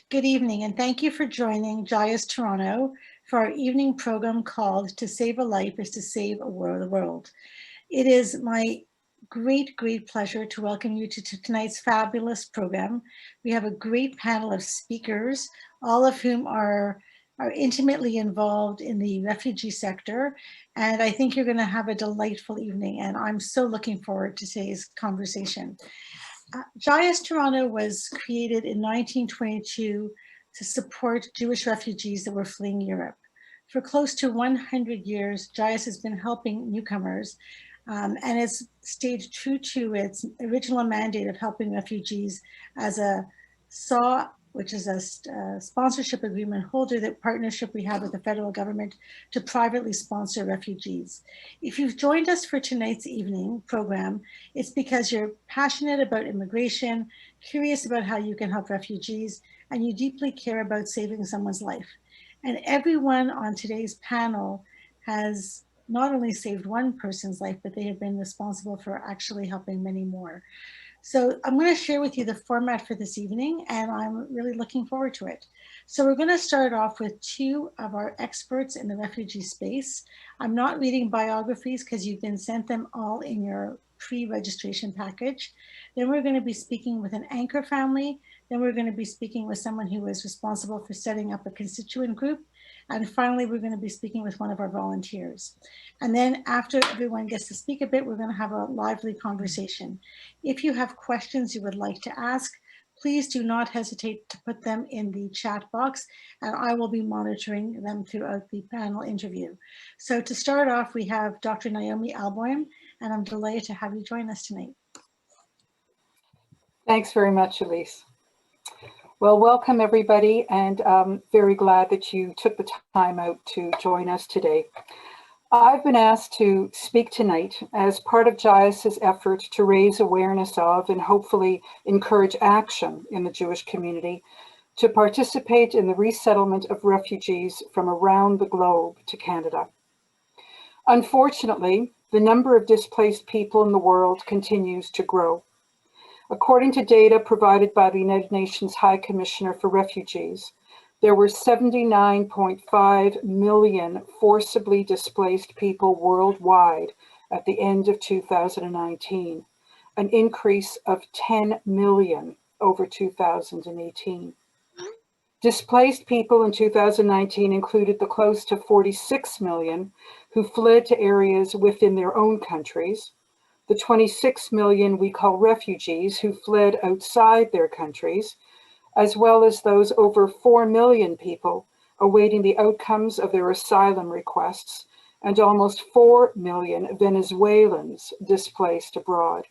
Good evening, and thank you for joining JIAS Toronto for our evening program called To Save a Life is to Save a World. It is my great pleasure to welcome you to tonight's fabulous program. We have a great panel of speakers, all of whom are intimately involved in the refugee sector. And I think you're going to have a delightful evening, and I'm so looking forward to today's conversation. JIAS Toronto was created in 1922 to support Jewish refugees that were fleeing Europe. For close to 100 years, JIAS has been helping newcomers and it's stayed true to its original mandate of helping refugees as a SAW, which is a sponsorship agreement holder, that partnership we have with the federal government to privately sponsor refugees. If you've joined us for tonight's evening program, it's because you're passionate about immigration, curious about how you can help refugees, and you deeply care about saving someone's life. And everyone on today's panel has not only saved one person's life, but they have been responsible for actually helping many more. So I'm going to share with you the format for this evening, and I'm really looking forward to it. So we're going to start off with two of our experts in the refugee space. I'm not reading biographies because you've been sent them all in your pre-registration package. Then we're going to be speaking with an anchor family. Then we're going to be speaking with someone who was responsible for setting up a constituent group. And finally, we're going to be speaking with one of our volunteers. And then after everyone gets to speak a bit, we're going to have a lively conversation. If you have questions you would like to ask, please do not hesitate to put them in the chat box, and I will be monitoring them throughout the panel interview. So to start off, we have Dr. Naomi Alboim, and I'm delighted to have you join us tonight. Thanks very much, Elise. Well, welcome everybody, and I'm very glad that you took the time out to join us today. I've been asked to speak tonight as part of JIAS's effort to raise awareness of and hopefully encourage action in the Jewish community to participate in the resettlement of refugees from around the globe to Canada. Unfortunately, the number of displaced people in the world continues to grow. According to data provided by the United Nations High Commissioner for Refugees, there were 79.5 million forcibly displaced people worldwide at the end of 2019, an increase of 10 million over 2018. Displaced people in 2019 included the close to 46 million who fled to areas within their own countries, the 26 million we call refugees who fled outside their countries, as well as those over 4 million people awaiting the outcomes of their asylum requests, and almost 4 million Venezuelans displaced abroad.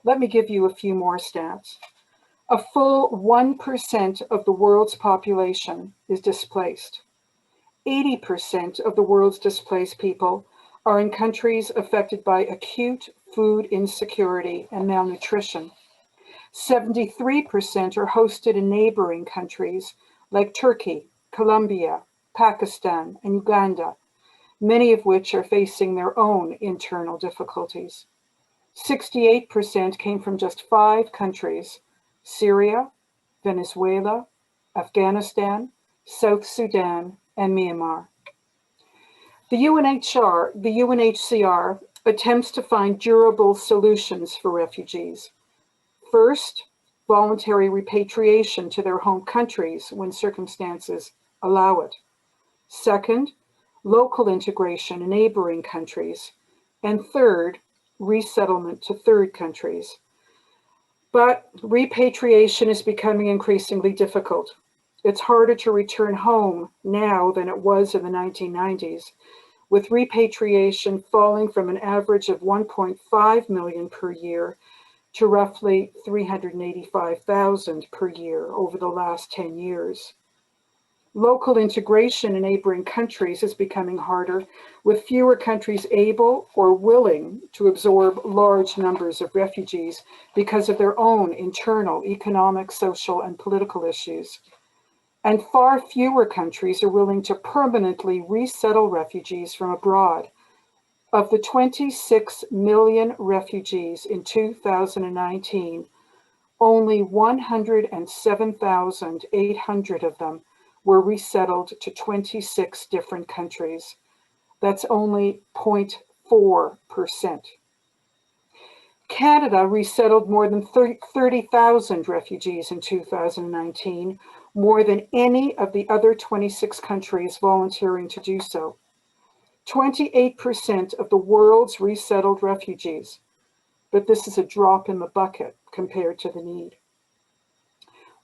Let me give you a few more stats. A full 1% of the world's population is displaced. 80% of the world's displaced people are in countries affected by acute food insecurity and malnutrition. 73% are hosted in neighboring countries like Turkey, Colombia, Pakistan, and Uganda, many of which are facing their own internal difficulties. 68% came from just 5 countries: Syria, Venezuela, Afghanistan, South Sudan, and Myanmar. The UNHCR attempts to find durable solutions for refugees. First, voluntary repatriation to their home countries when circumstances allow it. Second, local integration in neighboring countries. And third, resettlement to third countries. But repatriation is becoming increasingly difficult. It's harder to return home now than it was in the 1990s, with repatriation falling from an average of 1.5 million per year to roughly 385,000 per year over the last 10 years. Local integration in neighboring countries is becoming harder, with fewer countries able or willing to absorb large numbers of refugees because of their own internal economic, social, and political issues. And far fewer countries are willing to permanently resettle refugees from abroad. Of the 26 million refugees in 2019, only 107,800 of them were resettled to 26 different countries. That's only 0.4%. Canada resettled more than 30,000 refugees in 2019, more than any of the other 26 countries volunteering to do so. 28% of the world's resettled refugees, but this is a drop in the bucket compared to the need.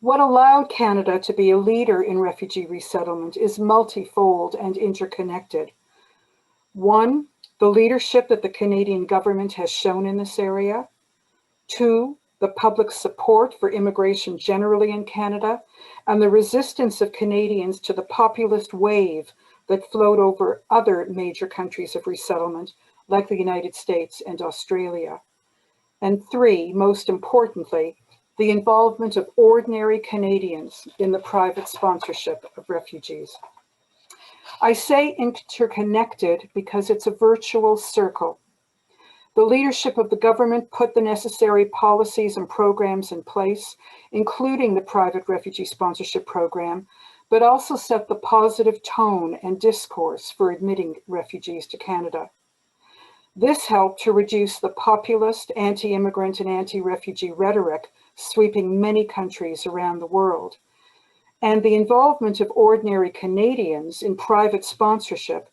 What allowed Canada to be a leader in refugee resettlement is multifold and interconnected. One, the leadership that the Canadian government has shown in this area. Two, the public support for immigration generally in Canada, and the resistance of Canadians to the populist wave that flowed over other major countries of resettlement, like the United States and Australia. And three, most importantly, the involvement of ordinary Canadians in the private sponsorship of refugees. I say interconnected because it's a virtual circle. The leadership of the government put the necessary policies and programs in place, including the private refugee sponsorship program, but also set the positive tone and discourse for admitting refugees to Canada. This helped to reduce the populist, anti-immigrant, and anti-refugee rhetoric sweeping many countries around the world. And the involvement of ordinary Canadians in private sponsorship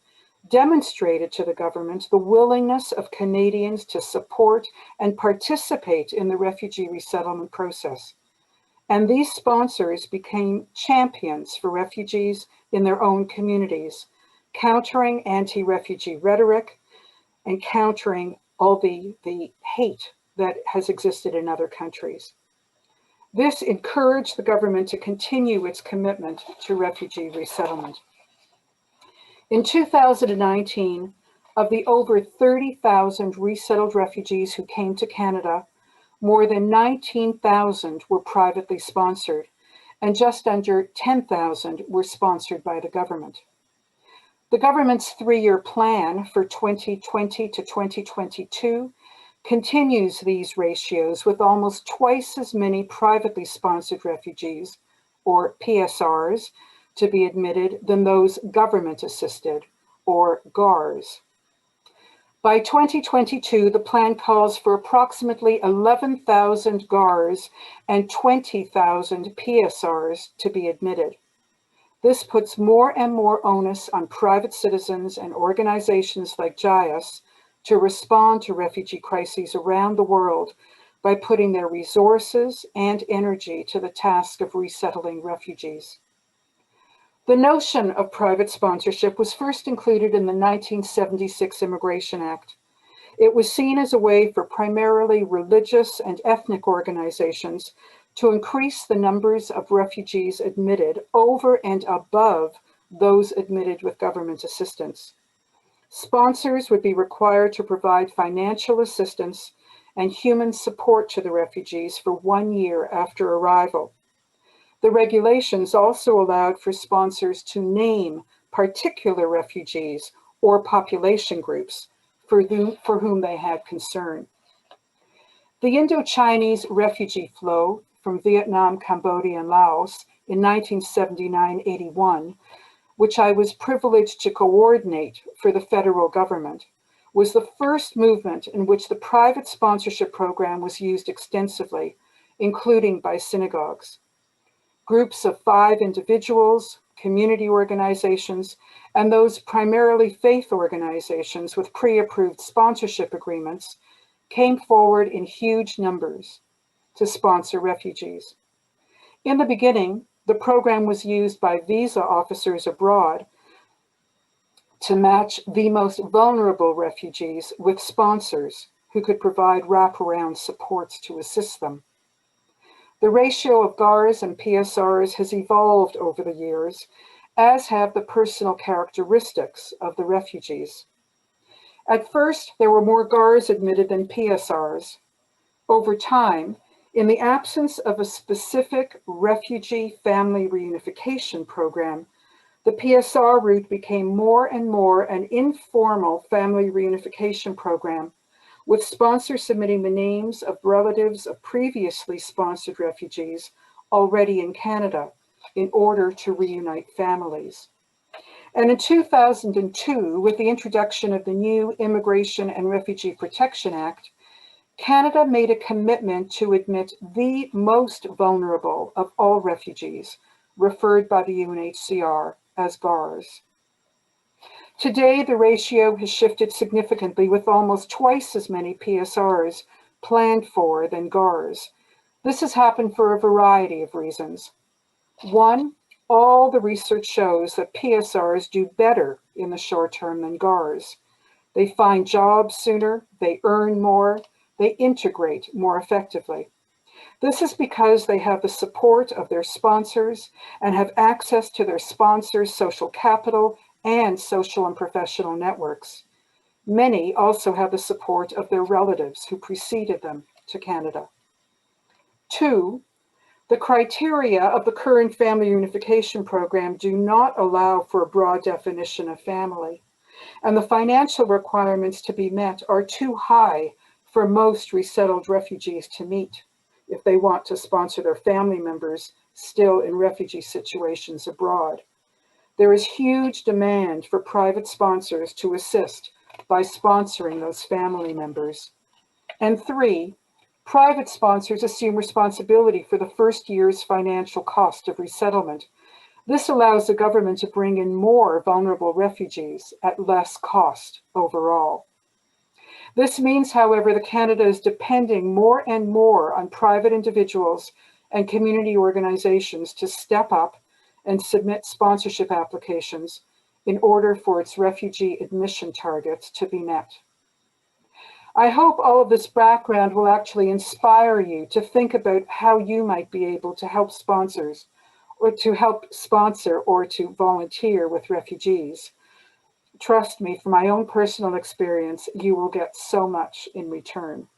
demonstrated to the government the willingness of Canadians to support and participate in the refugee resettlement process. And these sponsors became champions for refugees in their own communities, countering anti-refugee rhetoric and countering all the hate that has existed in other countries. This encouraged the government to continue its commitment to refugee resettlement. In 2019, of the over 30,000 resettled refugees who came to Canada, more than 19,000 were privately sponsored, and just under 10,000 were sponsored by the government. The government's three-year plan for 2020 to 2022 continues these ratios with almost twice as many privately sponsored refugees, or PSRs, to be admitted than those government-assisted, or GARs. By 2022, the plan calls for approximately 11,000 GARs and 20,000 PSRs to be admitted. This puts more and more onus on private citizens and organizations like JIAS to respond to refugee crises around the world by putting their resources and energy to the task of resettling refugees. The notion of private sponsorship was first included in the 1976 Immigration Act. It was seen as a way for primarily religious and ethnic organizations to increase the numbers of refugees admitted over and above those admitted with government assistance. Sponsors would be required to provide financial assistance and human support to the refugees for 1 year after arrival. The regulations also allowed for sponsors to name particular refugees or population groups for whom they had concern. The Indo-Chinese refugee flow from Vietnam, Cambodia, and Laos in 1979-81, which I was privileged to coordinate for the federal government, was the first movement in which the private sponsorship program was used extensively, including by synagogues. Groups of 5 individuals, community organizations, and those primarily faith organizations with pre-approved sponsorship agreements came forward in huge numbers to sponsor refugees. In the beginning, the program was used by visa officers abroad to match the most vulnerable refugees with sponsors who could provide wraparound supports to assist them. The ratio of GARs and PSRs has evolved over the years, as have the personal characteristics of the refugees. At first, there were more GARs admitted than PSRs. Over time, in the absence of a specific refugee family reunification program, the PSR route became more and more an informal family reunification program, with sponsors submitting the names of relatives of previously sponsored refugees already in Canada in order to reunite families. And in 2002, with the introduction of the new Immigration and Refugee Protection Act, Canada made a commitment to admit the most vulnerable of all refugees, referred by the UNHCR as GARs. Today, the ratio has shifted significantly, with almost twice as many PSRs planned for than GARs. This has happened for a variety of reasons. One, all the research shows that PSRs do better in the short term than GARs. They find jobs sooner, they earn more, they integrate more effectively. This is because they have the support of their sponsors and have access to their sponsors' social capital and social and professional networks. Many also have the support of their relatives who preceded them to Canada. Two, the criteria of the current family reunification program do not allow for a broad definition of family, and the financial requirements to be met are too high for most resettled refugees to meet if they want to sponsor their family members still in refugee situations abroad. There is huge demand for private sponsors to assist by sponsoring those family members. And three, private sponsors assume responsibility for the first year's financial cost of resettlement. This allows the government to bring in more vulnerable refugees at less cost overall. This means, however, that Canada is depending more and more on private individuals and community organizations to step up and submit sponsorship applications in order for its refugee admission targets to be met. I hope all of this background will actually inspire you to think about how you might be able to help sponsors, or to help sponsor or to volunteer with refugees. Trust me, from my own personal experience, you will get so much in return.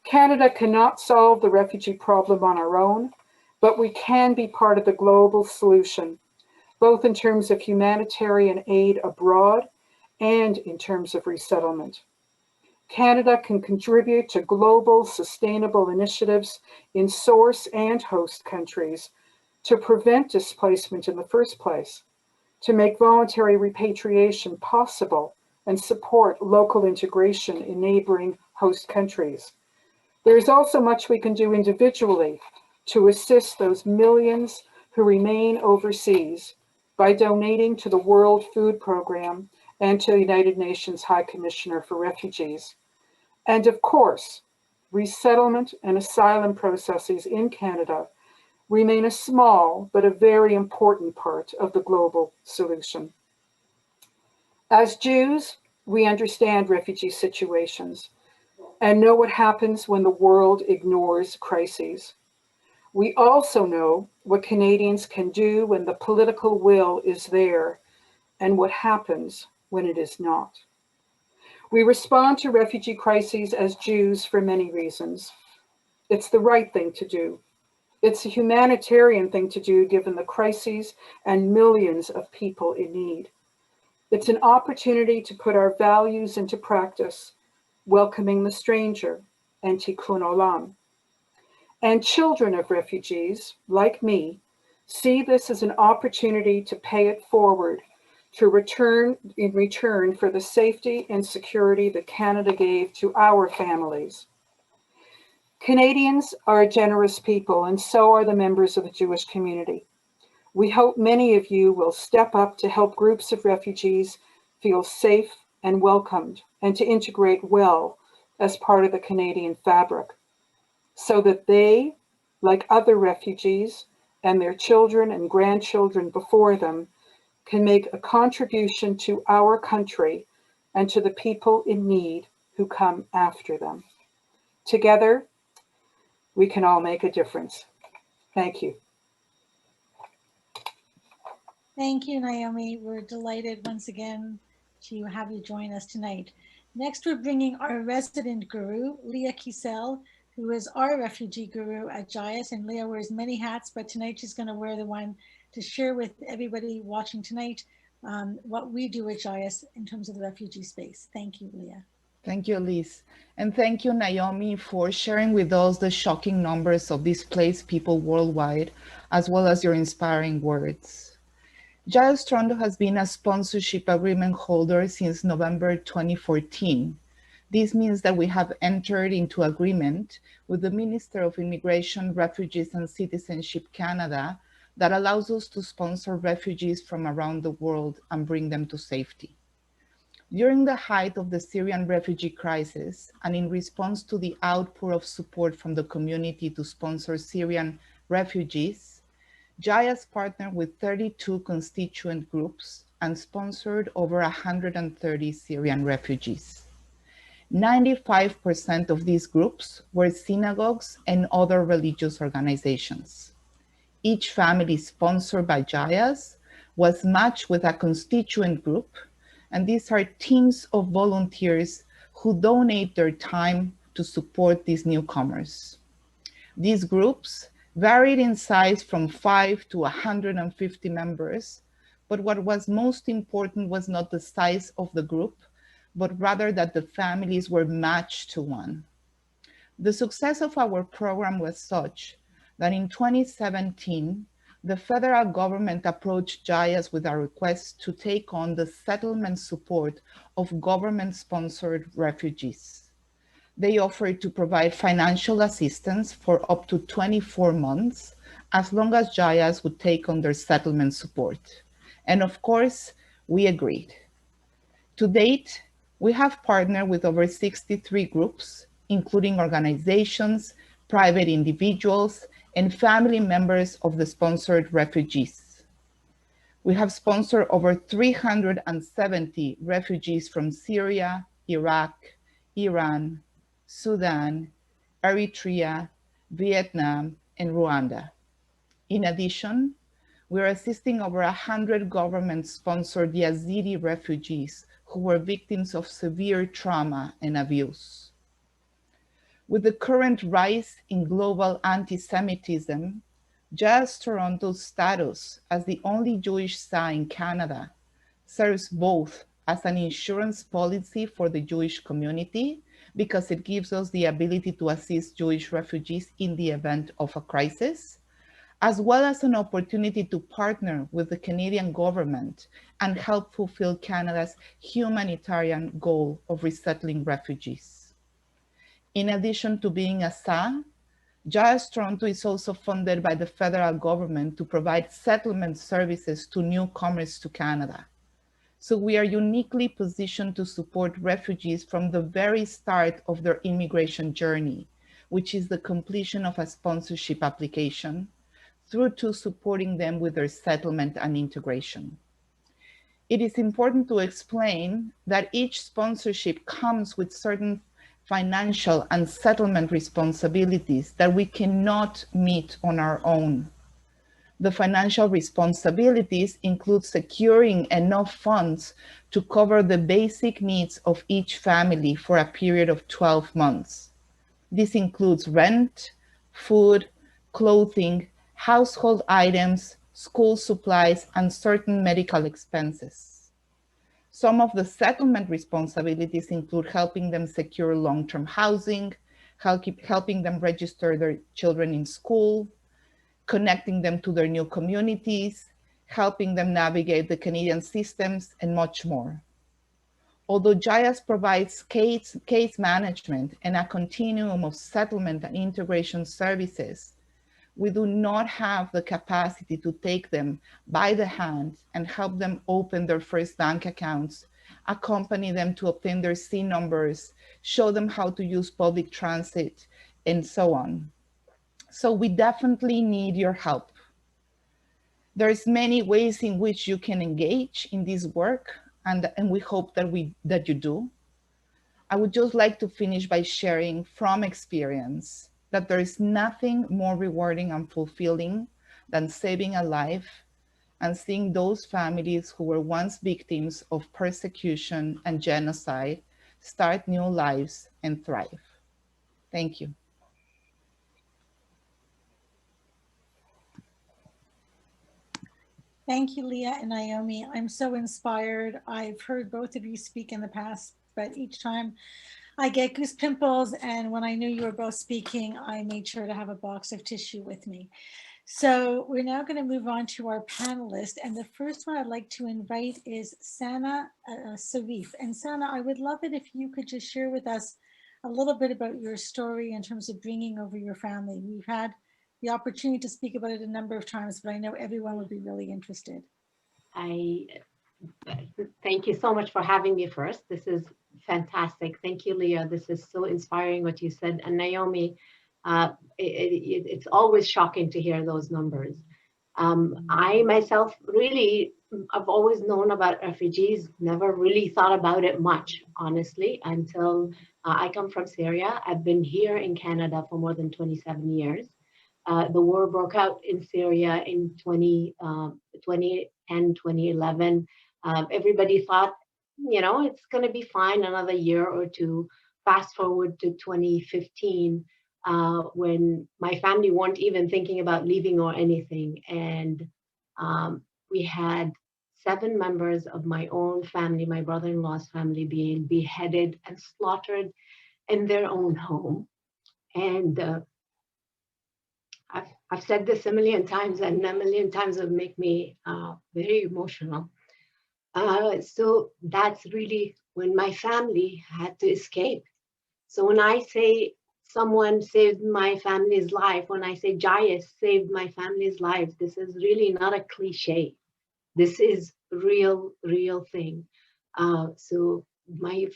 Canada cannot solve the refugee problem on our own, but we can be part of the global solution, both in terms of humanitarian aid abroad and in terms of resettlement. Canada can contribute to global sustainable initiatives in source and host countries to prevent displacement in the first place, to make voluntary repatriation possible and support local integration in neighboring host countries. There is also much we can do individually to assist those millions who remain overseas by donating to the World Food Programme and to the United Nations High Commissioner for Refugees. And of course, resettlement and asylum processes in Canada remain a small but a very important part of the global solution. As Jews, we understand refugee situations and know what happens when the world ignores crises. We also know what Canadians can do when the political will is there and what happens when it is not. We respond to refugee crises as Jews for many reasons. It's the right thing to do. It's a humanitarian thing to do given the crises and millions of people in need. It's an opportunity to put our values into practice, welcoming the stranger and tikkun olam. And children of refugees, like me, see this as an opportunity to pay it forward, to return in return for the safety and security that Canada gave to our families. Canadians are a generous people, and so are the members of the Jewish community. We hope many of you will step up to help groups of refugees feel safe and welcomed and to integrate well as part of the Canadian fabric, so that they, like other refugees and their children and grandchildren before them, can make a contribution to our country and to the people in need who come after them. Together, we can all make a difference. Thank you. Thank you, Naomi. We're delighted once again to have you join us tonight. Next, we're bringing our resident guru, Leah Kisel, who is our refugee guru at JIAS. And Leah wears many hats, but tonight she's going to wear the one to share with everybody watching tonight what we do at JIAS in terms of the refugee space. Thank you, Leah. Thank you, Elise. And thank you, Naomi, for sharing with us the shocking numbers of displaced people worldwide, as well as your inspiring words. JIAS Toronto has been a sponsorship agreement holder since November 2014. This means that we have entered into agreement with the Minister of Immigration, Refugees and Citizenship Canada that allows us to sponsor refugees from around the world and bring them to safety. During the height of the Syrian refugee crisis, and in response to the outpour of support from the community to sponsor Syrian refugees, JIAS partnered with 32 constituent groups and sponsored over 130 Syrian refugees. 95% of these groups were synagogues and other religious organizations. Each family sponsored by JIAS was matched with a constituent group, and these are teams of volunteers who donate their time to support these newcomers. These groups varied in size from 5 to 150 members, but what was most important was not the size of the group, but rather that the families were matched to one. The success of our program was such that in 2017, the federal government approached JIAS with a request to take on the settlement support of government-sponsored refugees. They offered to provide financial assistance for up to 24 months, as long as JIAS would take on their settlement support. And of course, we agreed. To date, we have partnered with over 63 groups, including organizations, private individuals, and family members of the sponsored refugees. We have sponsored over 370 refugees from Syria, Iraq, Iran, Sudan, Eritrea, Vietnam, and Rwanda. In addition, we are assisting over 100 government-sponsored Yazidi refugees who were victims of severe trauma and abuse. With the current rise in global anti-Semitism, JIAS Toronto's status as the only Jewish SA in Canada serves both as an insurance policy for the Jewish community, because it gives us the ability to assist Jewish refugees in the event of a crisis, as well as an opportunity to partner with the Canadian government and help fulfill Canada's humanitarian goal of resettling refugees. In addition to being a SA, JIAS Toronto is also funded by the federal government to provide settlement services to newcomers to Canada. So we are uniquely positioned to support refugees from the very start of their immigration journey, which is the completion of a sponsorship application, through to supporting them with their settlement and integration. It is important to explain that each sponsorship comes with certain financial and settlement responsibilities that we cannot meet on our own. The financial responsibilities include securing enough funds to cover the basic needs of each family for a period of 12 months. This includes rent, food, clothing, household items, school supplies, and certain medical expenses. Some of the settlement responsibilities include helping them secure long-term housing, helping them register their children in school, connecting them to their new communities, helping them navigate the Canadian systems, and much more. Although JIAS provides case management and a continuum of settlement and integration services, we do not have the capacity to take them by the hand and help them open their first bank accounts, accompany them to obtain their C numbers, show them how to use public transit, and so on. So we definitely need your help. There's many ways in which you can engage in this work, and we hope that you do. I would just like to finish by sharing from experience that there is nothing more rewarding and fulfilling than saving a life and seeing those families who were once victims of persecution and genocide start new lives and thrive. Thank you. Thank you, Leah and Naomi. I'm so inspired. I've heard both of you speak in the past but each time I get goose pimples, and when I knew you were both speaking, I made sure to have a box of tissue with me. So we're now going to move on to our panelists, and the first one I'd like to invite is THANAA SARIF. And THANAA, I would love it if you could just share with us a little bit about your story in terms of bringing over your family. We've had the opportunity to speak about it a number of times, but I know everyone would be really interested. Thank you so much for having me first. This is fantastic. Thank you, Leah. This is so inspiring what you said. And Naomi, it's always shocking to hear those numbers. I myself really, I've always known about refugees, never really thought about it much, honestly, until I come from Syria. I've been here in Canada for more than 27 years. The war broke out in Syria in 2010, 2011. Everybody thought, you know, it's going to be fine another year or two. Fast forward to 2015, when my family weren't even thinking about leaving or anything. And we had 7 members of my own family, my brother-in-law's family, being beheaded and slaughtered in their own home. And I've said this a million times, and a million times it make me very emotional. So that's really when my family had to escape. So when I say someone saved my family's life, when I say JIAS saved my family's life, this is really not a cliche. This is real thing. So my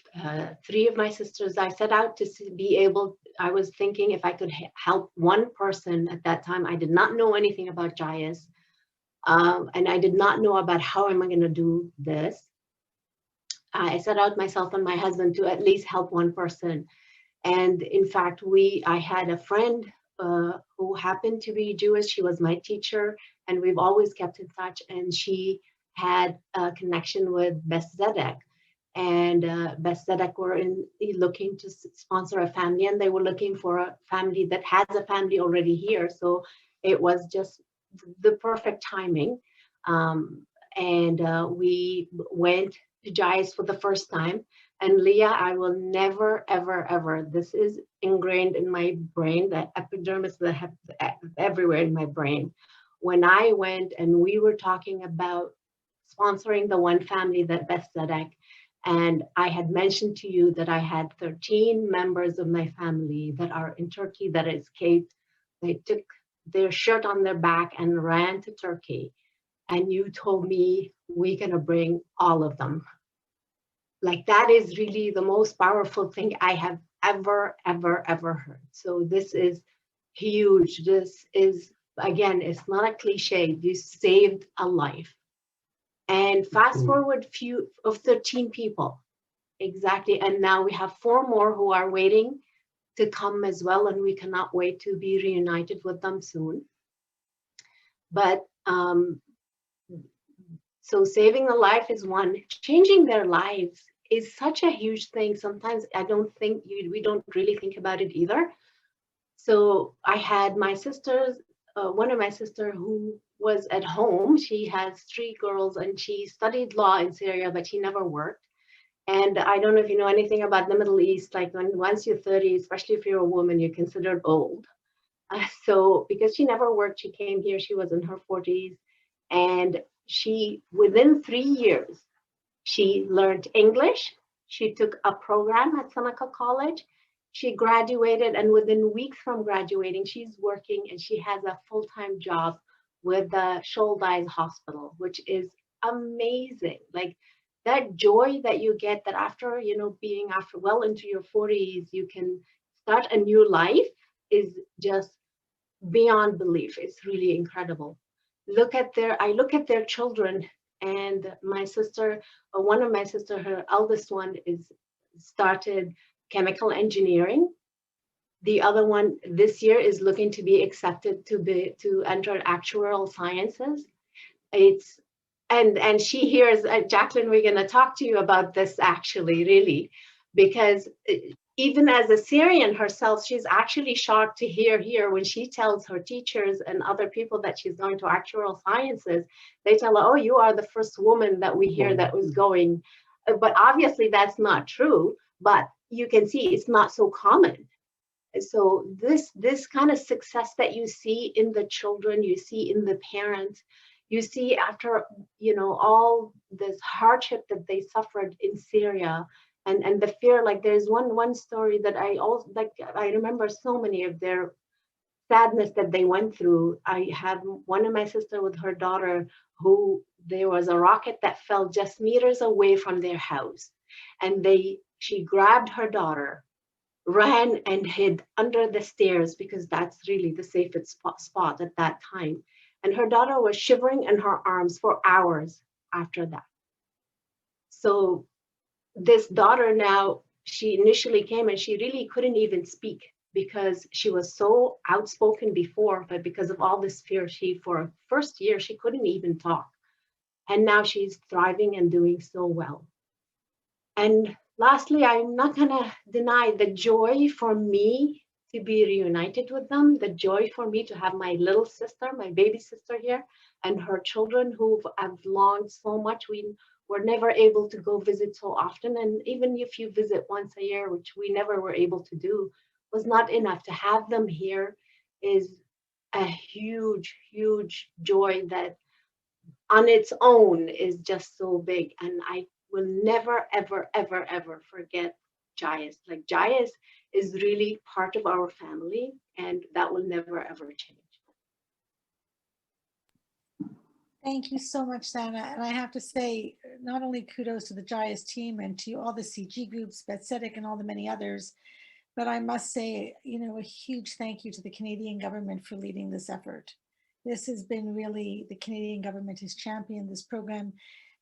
3 of my sisters, I set out to be able, I was thinking if I could help one person at that time. I did not know anything about JIAS. And I did not know about how am I going to do this. I set out myself and my husband to at least help one person. And in fact, I had a friend who happened to be Jewish. She was my teacher, and we've always kept in touch. And she had a connection with Best Zedek. And Best Zedek were looking to sponsor a family, and they were looking for a family that has a family already here. So it was just the perfect timing. We went to JIAS for the first time. And Leah, I will never, ever, this is ingrained in my brain, the epidermis that have everywhere in my brain. When I went and we were talking about sponsoring the one family that Best Zedek, and I had mentioned to you that I had 13 members of my family that are in Turkey that escaped. They took their shirt on their back and ran to Turkey. And you told me, we're gonna bring all of them. Like, that is really the most powerful thing I have ever heard. So this is huge. This is, again, it's not a cliche. You saved a life. And fast forward few of 13 people, exactly. And now we have 4 more who are waiting to come as well, and we cannot wait to be reunited with them soon. But so saving a life is one. Changing their lives is such a huge thing. Sometimes I don't think we don't really think about it either. So I had my sisters, one of my sisters who was at home. She has 3 girls, and she studied law in Syria, but she never worked. And I don't know if you know anything about the Middle East, like once you're 30, especially if you're a woman, you're considered old. So because she never worked, she came here, she was in her 40s, and she, within 3 years, she learned English. She took a program at Synagogue College. She graduated, and within weeks from graduating, she's working, and she has a full-time job with the Shouldice Hospital, which is amazing. Like, that joy that you get that after, you know, being after well into your 40s, you can start a new life is just beyond belief. It's really incredible. I look at their children, and my sister, one of my sisters, her eldest one started chemical engineering. The other one this year is looking to be accepted to enter actuarial sciences. And she hears, Jacqueline, we're going to talk to you about this actually, really, because even as a Syrian herself, she's actually shocked to hear here when she tells her teachers and other people that she's going to actuarial sciences. They tell her, oh, you are the first woman that we hear that was going But obviously that's not true, but you can see it's not so common. So this kind of success that you see in the children, you see in the parents, you see after, you know, all this hardship that they suffered in Syria, and the fear, like there's one story that I also, like, I remember so many of their sadness that they went through. I had one of my sister with her daughter who, there was a rocket that fell just meters away from their house, and she grabbed her daughter, ran and hid under the stairs because that's really the safest spot at that time. And her daughter was shivering in her arms for hours after that. So this daughter now, she initially came and she really couldn't even speak because she was so outspoken before, but because of all this fear, for a first year, she couldn't even talk. And now she's thriving and doing so well. And lastly, I'm not gonna deny the joy for me to be reunited with them, the joy for me to have my little sister, my baby sister here, and her children who I've longed so much. We were never able to go visit so often. And even if you visit once a year, which we never were able to do, was not enough. To have them here is a huge, huge joy that on its own is just so big. And I will never, ever, ever, ever forget JIAS. Like, JIAS is really part of our family, and that will never, ever change. Thank you so much, THANAA. And I have to say, not only kudos to the JIAS team and to all the CG groups, Betsedic and all the many others, but I must say, you know, a huge thank you to the Canadian government for leading this effort. This has been really, the Canadian government has championed this program.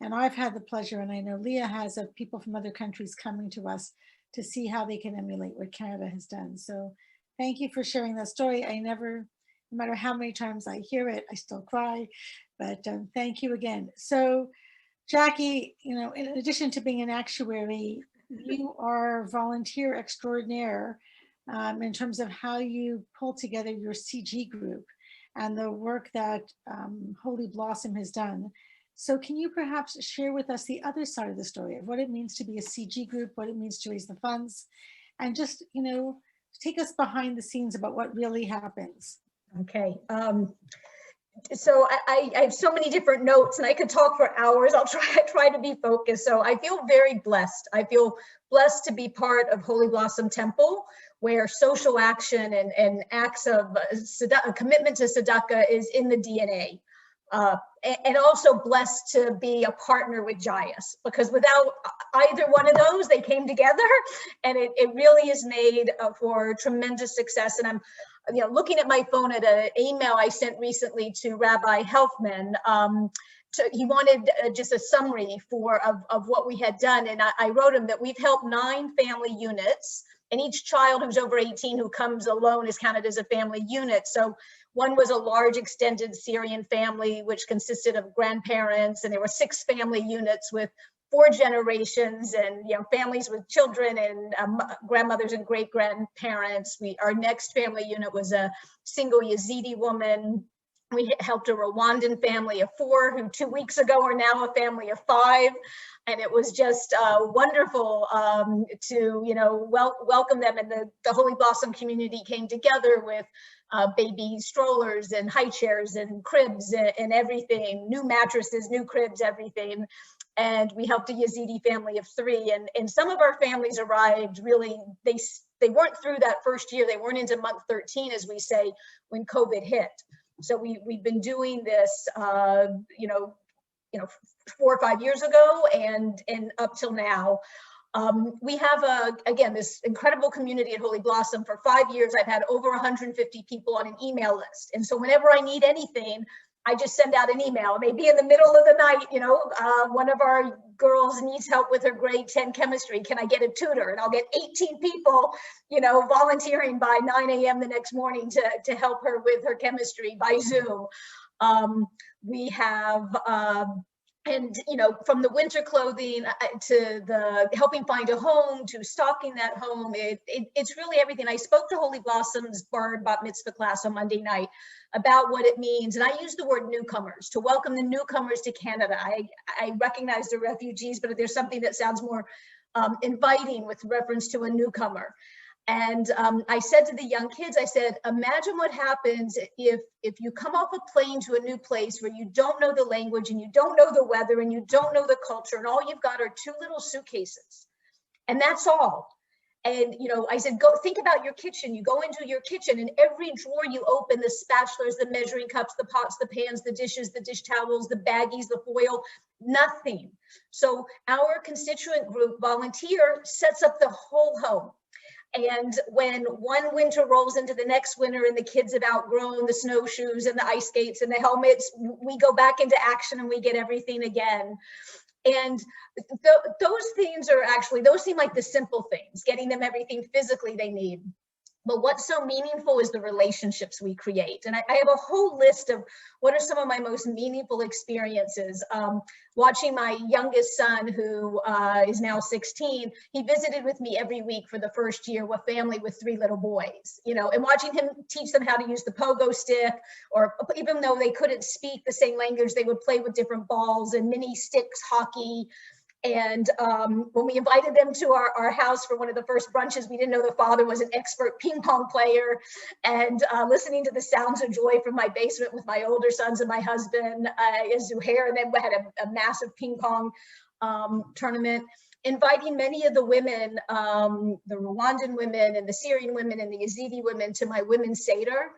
And I've had the pleasure, and I know Leah has, of people from other countries coming to us to see how they can emulate what Canada has done. So thank you for sharing that story. I never, no matter how many times I hear it, I still cry, but thank you again. So Jackie, you know, in addition to being an actuary, you are volunteer extraordinaire in terms of how you pull together your CG group and the work that Holy Blossom has done. So can you perhaps share with us the other side of the story of what it means to be a CG group, what it means to raise the funds, and just, you know, take us behind the scenes about what really happens. Okay. So I have so many different notes and I could talk for hours. I'll try to be focused. So I feel very blessed. I feel blessed to be part of Holy Blossom Temple, where social action and acts of commitment to tzedakah is in the DNA. And also blessed to be a partner with JIAS, because without either one of those, they came together, and it really is made for tremendous success. And I'm, you know, looking at my phone at an email I sent recently to Rabbi Helfman. He wanted just a summary of what we had done, and I wrote him that we've helped 9 family units, and each child who's over 18 who comes alone is counted as a family unit. So one was a large extended Syrian family, which consisted of grandparents, and there were 6 family units with 4 generations, and, you know, families with children and grandmothers and great grandparents. Our next family unit was a single Yazidi woman. We helped a Rwandan family of 4 who 2 weeks ago are now a family of 5. And it was just wonderful to, you know, welcome them. And the Holy Blossom community came together with baby strollers and high chairs and cribs and everything, new mattresses, new cribs, everything. And we helped a Yazidi family of 3. And some of our families arrived really, they weren't through that first year. They weren't into month 13, as we say, when COVID hit. So we've been doing this, you know, 4 or 5 years ago and up till now. We have, again, this incredible community at Holy Blossom. For 5 years, I've had over 150 people on an email list. And so whenever I need anything, I just send out an email. It may be in the middle of the night, you know, one of our girls needs help with her grade 10 chemistry. Can I get a tutor? And I'll get 18 people, you know, volunteering by 9 a.m. the next morning to help her with her chemistry by Zoom. We have And, you know, from the winter clothing to the helping find a home to stocking that home, it's really everything. I spoke to Holy Blossom's Bar and Bat Mitzvah class on Monday night about what it means. And I use the word newcomers, to welcome the newcomers to Canada. I recognize the refugees, but there's something that sounds more inviting with reference to a newcomer. And I said to the young kids, I said, imagine what happens if you come off a plane to a new place where you don't know the language and you don't know the weather and you don't know the culture, and all you've got are 2 little suitcases. And that's all. And, you know, I said, go think about your kitchen. You go into your kitchen and every drawer you open, the spatulas, the measuring cups, the pots, the pans, the dishes, the dish towels, the baggies, the foil, nothing. So our constituent group volunteer sets up the whole home. And when one winter rolls into the next winter and the kids have outgrown the snowshoes and the ice skates and the helmets, we go back into action and we get everything again. And those things are actually, those seem like the simple things, getting them everything physically they need. But what's so meaningful is the relationships we create. And I have a whole list of what are some of my most meaningful experiences. Watching my youngest son, who is now 16, he visited with me every week for the first year, a family with 3 little boys, you know, and watching him teach them how to use the pogo stick, or even though they couldn't speak the same language, they would play with different balls and mini sticks, hockey. And when we invited them to our house for one of the first brunches, we didn't know the father was an expert ping pong player. And listening to the sounds of joy from my basement with my older sons and my husband, Unhcr, and then we had a massive ping pong tournament. Inviting many of the women, the Rwandan women and the Syrian women and the Yazidi women to my women's Seder.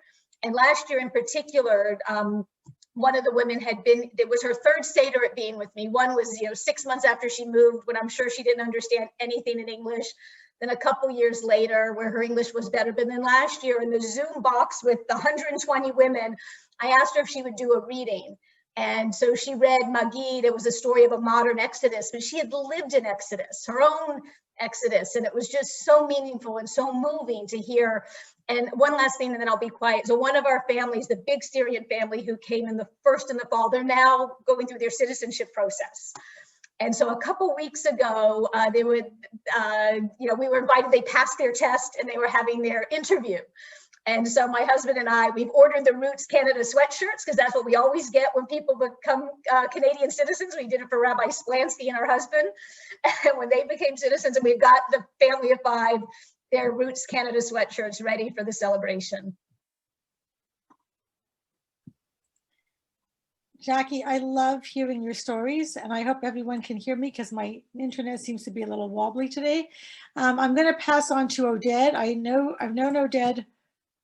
And last year in particular, one of the women had been, it was her 3rd Seder at being with me. One was, you know, 6 months after she moved, when I'm sure she didn't understand anything in English. Then a couple years later, where her English was better. But then last year in the Zoom box with the 120 women, I asked her if she would do a reading. And so she read Magid. It was a story of a modern Exodus, but she had lived in Exodus, her own Exodus. And it was just so meaningful and so moving to hear. And one last thing, and then I'll be quiet. So one of our families, the big Syrian family who came in the fall, they're now going through their citizenship process. And so a couple weeks ago, they would, you know, we were invited, they passed their test and they were having their interview. And so my husband and I, we've ordered the Roots Canada sweatshirts, because that's what we always get when people become Canadian citizens. We did it for Rabbi Splansky and her husband. And when they became citizens, and we've got the family of 5, their Roots Canada sweatshirts ready for the celebration. Jackie, I love hearing your stories, and I hope everyone can hear me because my internet seems to be a little wobbly today. I'm going to pass on to Oded. I've known Oded,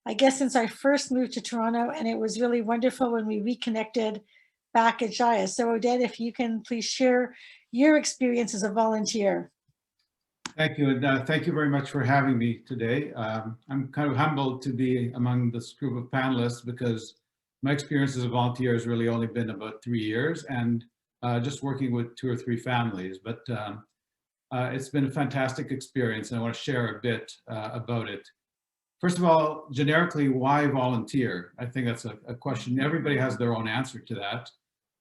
I guess, since I first moved to Toronto, and it was really wonderful when we reconnected back at JIAS. So Oded, if you can please share your experience as a volunteer. Thank you, and thank you very much for having me today. I'm kind of humbled to be among this group of panelists, because my experience as a volunteer has really only been about 3 years, and just working with 2 or 3 families. But it's been a fantastic experience, and I want to share a bit about it. First of all, generically, why volunteer? I think that's a question. Everybody has their own answer to that.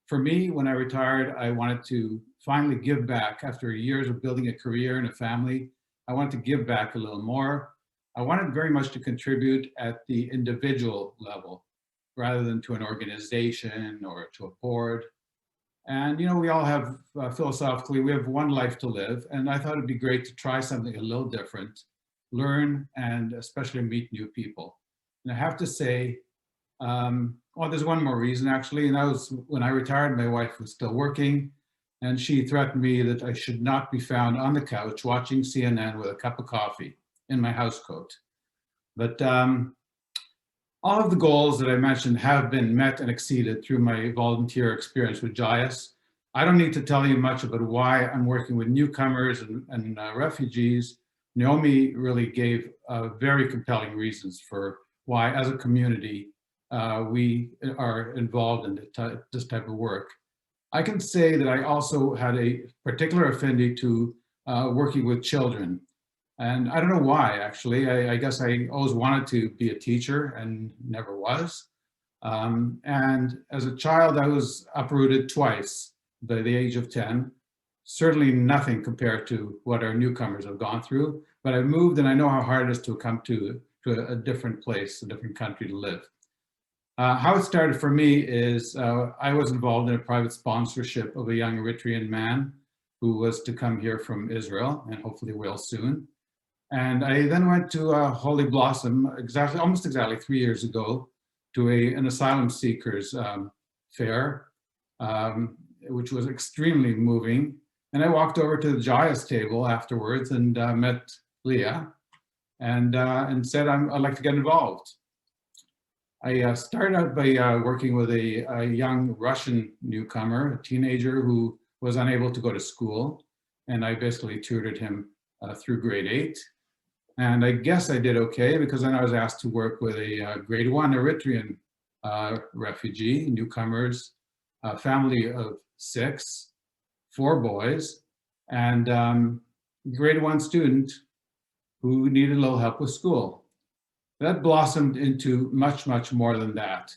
For me, when I retired, I wanted to finally give back. After years of building a career and a family, I wanted to give back a little more. I wanted very much to contribute at the individual level, rather than to an organization or to a board. And, you know, we all have, philosophically, we have one life to live. And I thought it'd be great to try something a little different, learn, and especially meet new people. And I have to say, well, there's one more reason actually, and that was when I retired, my wife was still working, and she threatened me that I should not be found on the couch watching CNN with a cup of coffee in my housecoat. But all of the goals that I mentioned have been met and exceeded through my volunteer experience with JIAS. I don't need to tell you much about why I'm working with newcomers and refugees. Naomi really gave very compelling reasons for why, as a community, we are involved in this type of work. I can say that I also had a particular affinity to working with children. And I don't know why, actually. I guess I always wanted to be a teacher and never was. And as a child, I was uprooted twice by the age of 10. Certainly nothing compared to what our newcomers have gone through, but I moved and I know how hard it is to come to a different place, a different country to live. How it started for me is I was involved in a private sponsorship of a young Eritrean man who was to come here from Israel and hopefully will soon. And I then went to Holy Blossom almost exactly 3 years ago to an asylum seekers fair, which was extremely moving. And I walked over to the JIAS table afterwards and met Leah and said, I'd like to get involved. I started out by working with a young Russian newcomer, a teenager who was unable to go to school. And I basically tutored him through grade 8. And I guess I did okay because then I was asked to work with a grade 1 Eritrean refugee, newcomers, a family of 6, 4 boys, and grade 1 student who needed a little help with school. That blossomed into much, much more than that.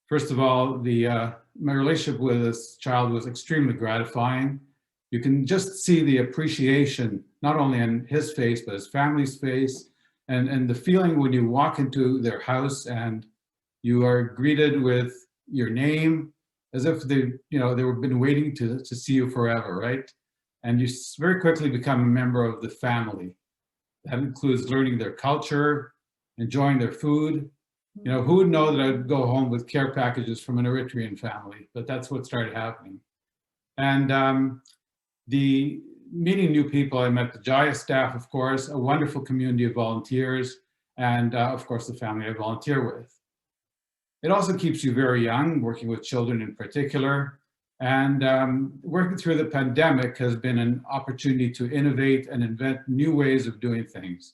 First of all, my relationship with this child was extremely gratifying. You can just see the appreciation, not only on his face, but his family's face, and the feeling when you walk into their house and you are greeted with your name, as if they've been waiting to see you forever, right? And you very quickly become a member of the family. That includes learning their culture, enjoying their food. You know, who would know that I'd go home with care packages from an Eritrean family? But that's what started happening. And the meeting new people, I met the JIAS staff, of course, a wonderful community of volunteers, and of course, the family I volunteer with. It also keeps you very young, working with children in particular. And working through the pandemic has been an opportunity to innovate and invent new ways of doing things.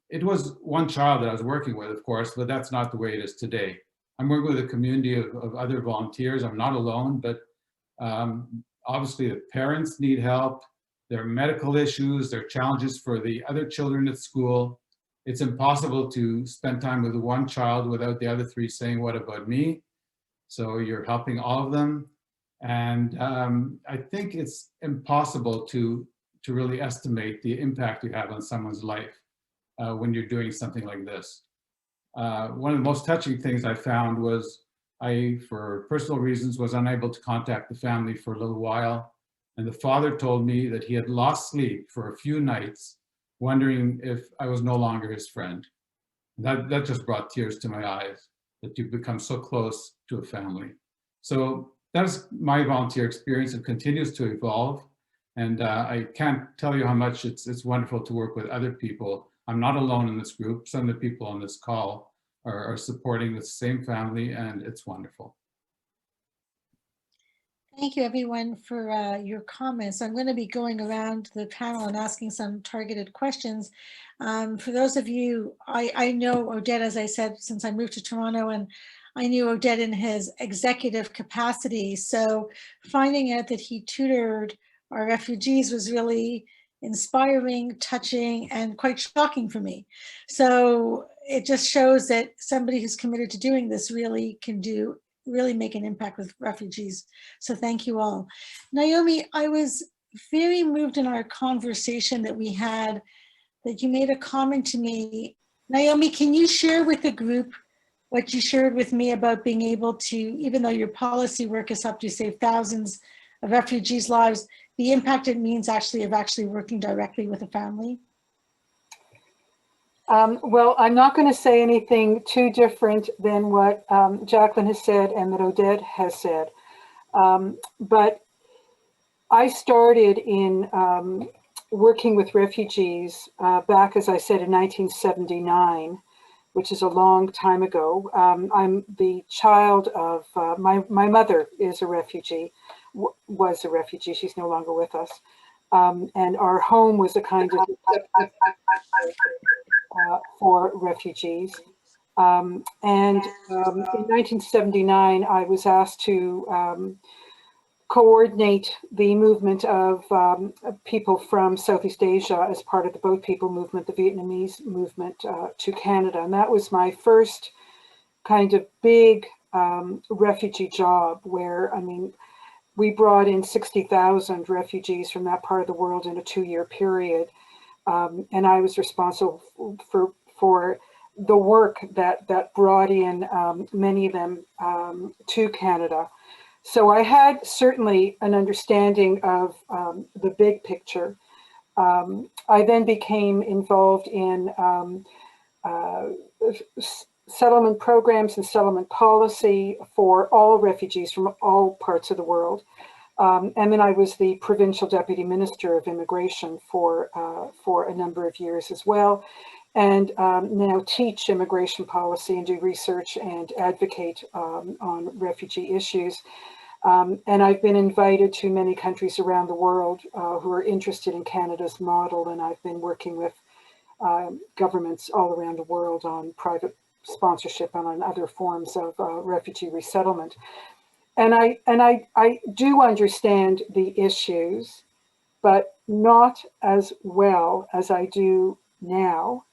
It was one child that I was working with, of course, but that's not the way it is today. I'm working with a community of other volunteers. I'm not alone, but obviously the parents need help. There are medical issues, there are challenges for the other children at school. It's impossible to spend time with one child without the other 3 saying, what about me? So you're helping all of them. And I think it's impossible to really estimate the impact you have on someone's life when you're doing something like this. One of the most touching things I found was I, for personal reasons, was unable to contact the family for a little while. And the father told me that he had lost sleep for a few nights, wondering if I was no longer his friend. That just brought tears to my eyes, that you become so close to a family. So that's my volunteer experience. It continues to evolve. And I can't tell you how much it's wonderful to work with other people. I'm not alone in this group. Some of the people on this call are supporting the same family, and it's wonderful. Thank you, everyone, for your comments. I'm going to be going around the panel and asking some targeted questions. For those of you, I know Oded, as I said, since I moved to Toronto, and I knew Oded in his executive capacity. So finding out that he tutored our refugees was really inspiring, touching, and quite shocking for me. So it just shows that somebody who's committed to doing this really can really make an impact with refugees. So thank you all. Naomi, I was very moved in our conversation that we had, that you made a comment to me. Naomi, can you share with the group what you shared with me about being able to, even though your policy work has helped you save thousands of refugees' lives, the impact it means of actually working directly with a family? Well, I'm not going to say anything too different than what Jacqueline has said and that Oded has said. But I started in working with refugees back, as I said, in 1979, which is a long time ago. I'm the child of, my mother is a refugee, was a refugee, she's no longer with us. And our home was a kind of for refugees. And in 1979, I was asked to coordinate the movement of people from Southeast Asia as part of the Boat People movement, the Vietnamese movement, to Canada. And that was my first kind of big refugee job where, I mean, we brought in 60,000 refugees from that part of the world in a 2-year period. And I was responsible for the work that brought in many of them to Canada. So I had certainly an understanding of the big picture. I then became involved in settlement programs and settlement policy for all refugees from all parts of the world. And then I was the provincial deputy minister of immigration for a number of years as well, and now teach immigration policy and do research and advocate on refugee issues. And I've been invited to many countries around the world who are interested in Canada's model, and I've been working with governments all around the world on private sponsorship and on other forms of refugee resettlement. And I do understand the issues, but not as well as I do now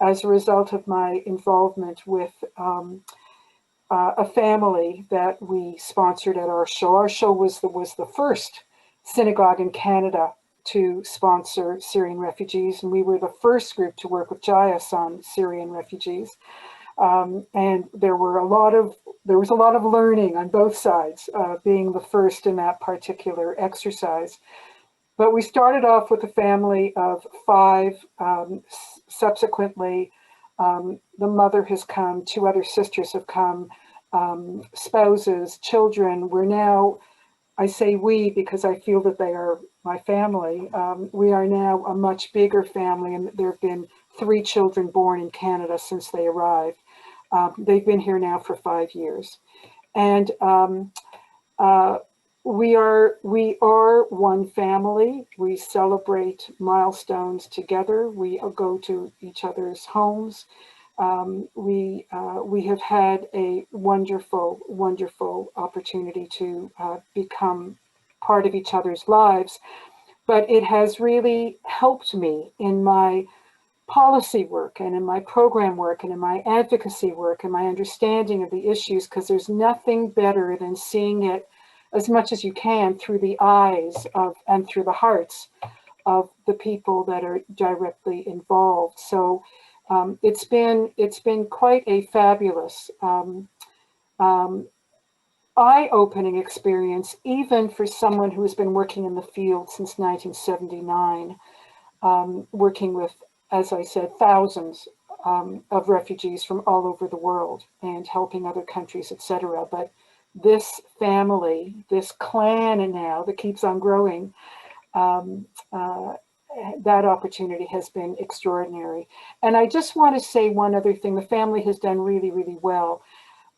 as a result of my involvement with a family that we sponsored at our show. Our show was the first synagogue in Canada to sponsor Syrian refugees, and we were the first group to work with JIAS on Syrian refugees. And there was a lot of learning on both sides, being the first in that particular exercise. But we started off with a family of 5. Subsequently, the mother has come, 2 other sisters have come, spouses, children. We're now, I say we because I feel that they are my family. We are now a much bigger family, and there have been 3 children born in Canada since they arrived. They've been here now for 5 years. And we are one family. We celebrate milestones together. We go to each other's homes. We have had a wonderful, wonderful opportunity to become part of each other's lives. But it has really helped me in my policy work and in my program work and in my advocacy work and my understanding of the issues, because there's nothing better than seeing it as much as you can through the eyes of and through the hearts of the people that are directly involved. So it's been quite a fabulous eye-opening experience, even for someone who has been working in the field since 1979, working with, as I said, thousands of refugees from all over the world and helping other countries, etc. But this family, this clan now that keeps on growing, that opportunity has been extraordinary. And I just want to say one other thing. The family has done really, really well.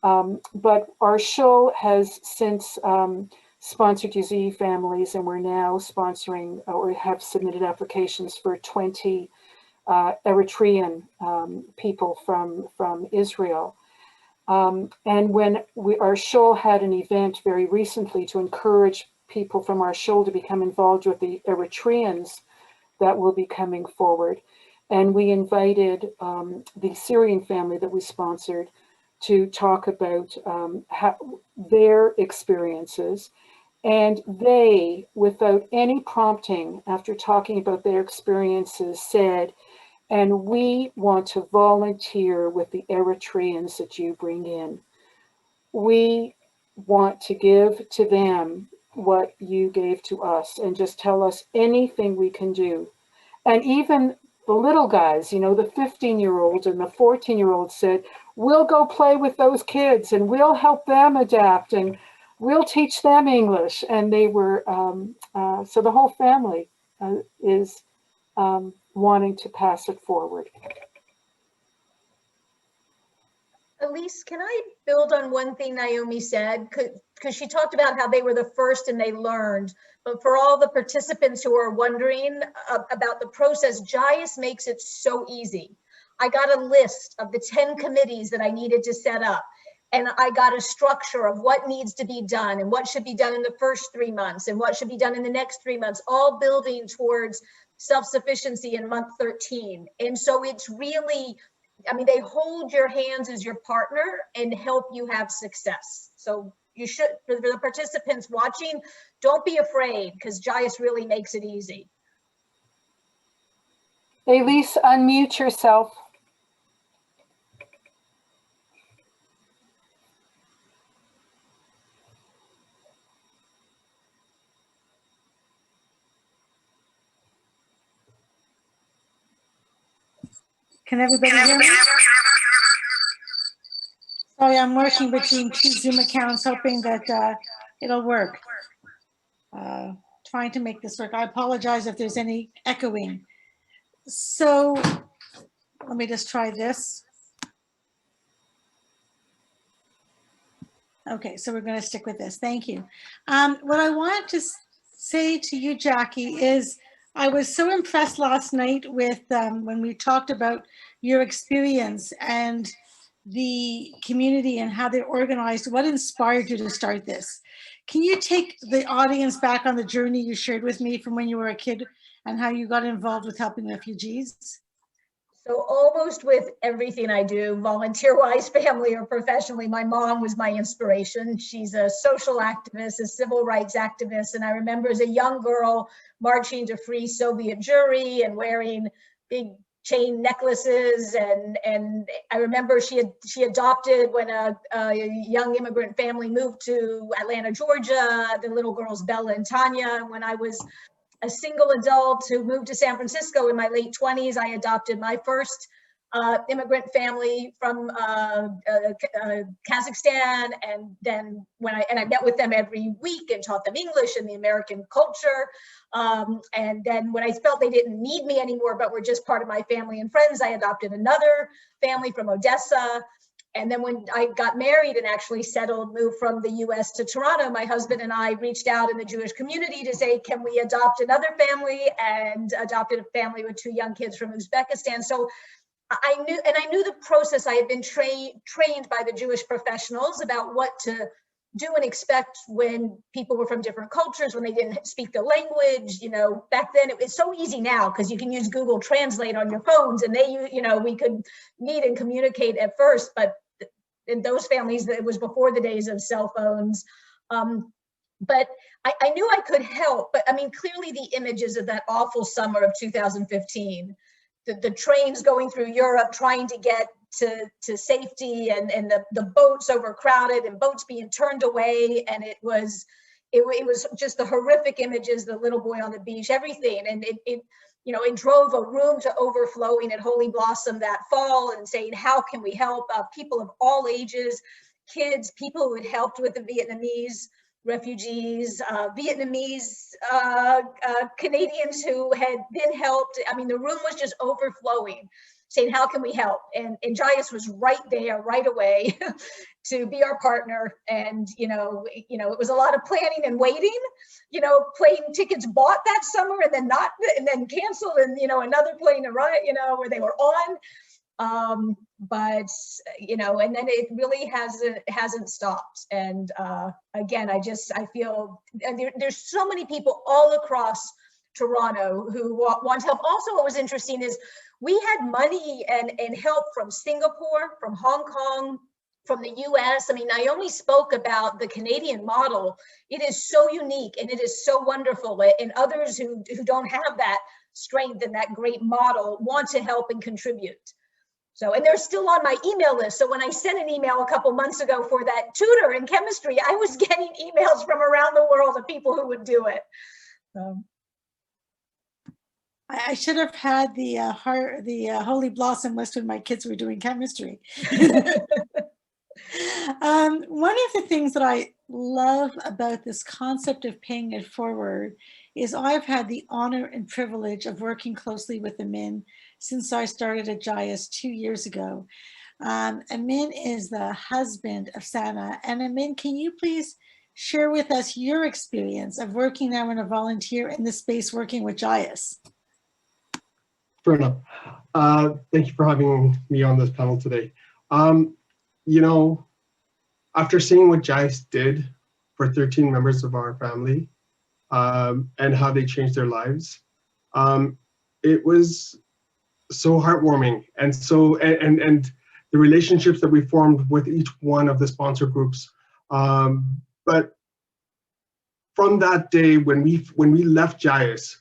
But our show has since sponsored Yazidi families, and we're now sponsoring or have submitted applications for 20 Eritrean people from Israel. And when our show had an event very recently to encourage people from our show to become involved with the Eritreans that will be coming forward. And we invited the Syrian family that we sponsored to talk about their experiences. And they, without any prompting, after talking about their experiences, said, and we want to volunteer with the Eritreans that you bring in. We want to give to them what you gave to us, and just tell us anything we can do. And even the little guys, you know, the 15-year-olds and the 14-year-olds said, we'll go play with those kids and we'll help them adapt and we'll teach them English. And they were, so the whole family is wanting to pass it forward. Elise, can I build on one thing Naomi said? Because she talked about how they were the first and they learned. But for all the participants who are wondering about the process, JIAS makes it so easy. I got a list of the 10 committees that I needed to set up. And I got a structure of what needs to be done and what should be done in the first 3 months and what should be done in the next 3 months, all building towards self-sufficiency in month 13. And so it's really, I mean, they hold your hands as your partner and help you have success. So you should, for the participants watching, don't be afraid, because JIAS really makes it easy. Elise, unmute yourself. Can everybody hear me? Sorry, I'm working between two Zoom accounts, hoping that it'll work. Trying to make this work. I apologize if there's any echoing. So let me just try this. Okay, so we're going to stick with this. Thank you. What I want to say to you, Jackie, is I was so impressed last night with when we talked about your experience and the community and how they're organized. What inspired you to start this? Can you take the audience back on the journey you shared with me from when you were a kid and how you got involved with helping refugees? So almost with everything I do, volunteer-wise, family or professionally, my mom was my inspiration. She's a social activist, a civil rights activist. And I remember as a young girl marching to free Soviet Jewry and wearing big chain necklaces. And I remember she adopted when a young immigrant family moved to Atlanta, Georgia, the little girls Bella and Tanya. When I was a single adult who moved to San Francisco in my late 20s, I adopted my first immigrant family from Kazakhstan, and then I met with them every week and taught them English and the American culture. And then when I felt they didn't need me anymore, but were just part of my family and friends, I adopted another family from Odessa. And then when I got married and actually settled, moved from the US to Toronto, my husband and I reached out in the Jewish community to say, can we adopt another family? And adopted a family with 2 young kids from Uzbekistan. So I knew the process. I had been trained by the Jewish professionals about what to do and expect when people were from different cultures, when they didn't speak the language. You know, back then it's so easy now because you can use Google Translate on your phones, and we could meet and communicate at first, but in those families, it was before the days of cell phones. But I knew I could help, but I mean, clearly the images of that awful summer of 2015, the trains going through Europe trying to get to safety, and the boats overcrowded and boats being turned away, and it was just the horrific images, the little boy on the beach, everything. And it drove a room to overflowing at Holy Blossom that fall, and saying, how can we help? People of all ages, kids, people who had helped with the Vietnamese refugees, Vietnamese, Canadians who had been helped. I mean, the room was just overflowing, saying, how can we help? And JIAS was right there, right away, to be our partner. And, it was a lot of planning and waiting, plane tickets bought that summer and then not, and then canceled, and, another plane arrived, where they were on. But and then it really hasn't stopped. And again, I feel, and there's so many people all across Toronto who want help. Also, what was interesting is we had money and help from Singapore, from Hong Kong, from the US. I mean, Naomi spoke about the Canadian model. It is so unique and it is so wonderful. And others who don't have that strength and that great model want to help and contribute. So, and they're still on my email list. So when I sent an email a couple months ago for that tutor in chemistry, I was getting emails from around the world of people who would do it. I should have had the Holy Blossom list when my kids were doing chemistry. One of the things that I love about this concept of paying it forward is I've had the honor and privilege of working closely with AMYN since I started at JIAS 2 years ago. AMYN is the husband of THANAA. And AMYN, can you please share with us your experience of working now in a volunteer in this space working with JIAS? Fair enough. Thank you for having me on this panel today. After seeing what JIAS did for 13 members of our family and how they changed their lives, it was so heartwarming, and so and the relationships that we formed with each one of the sponsor groups. But from that day when we left JIAS,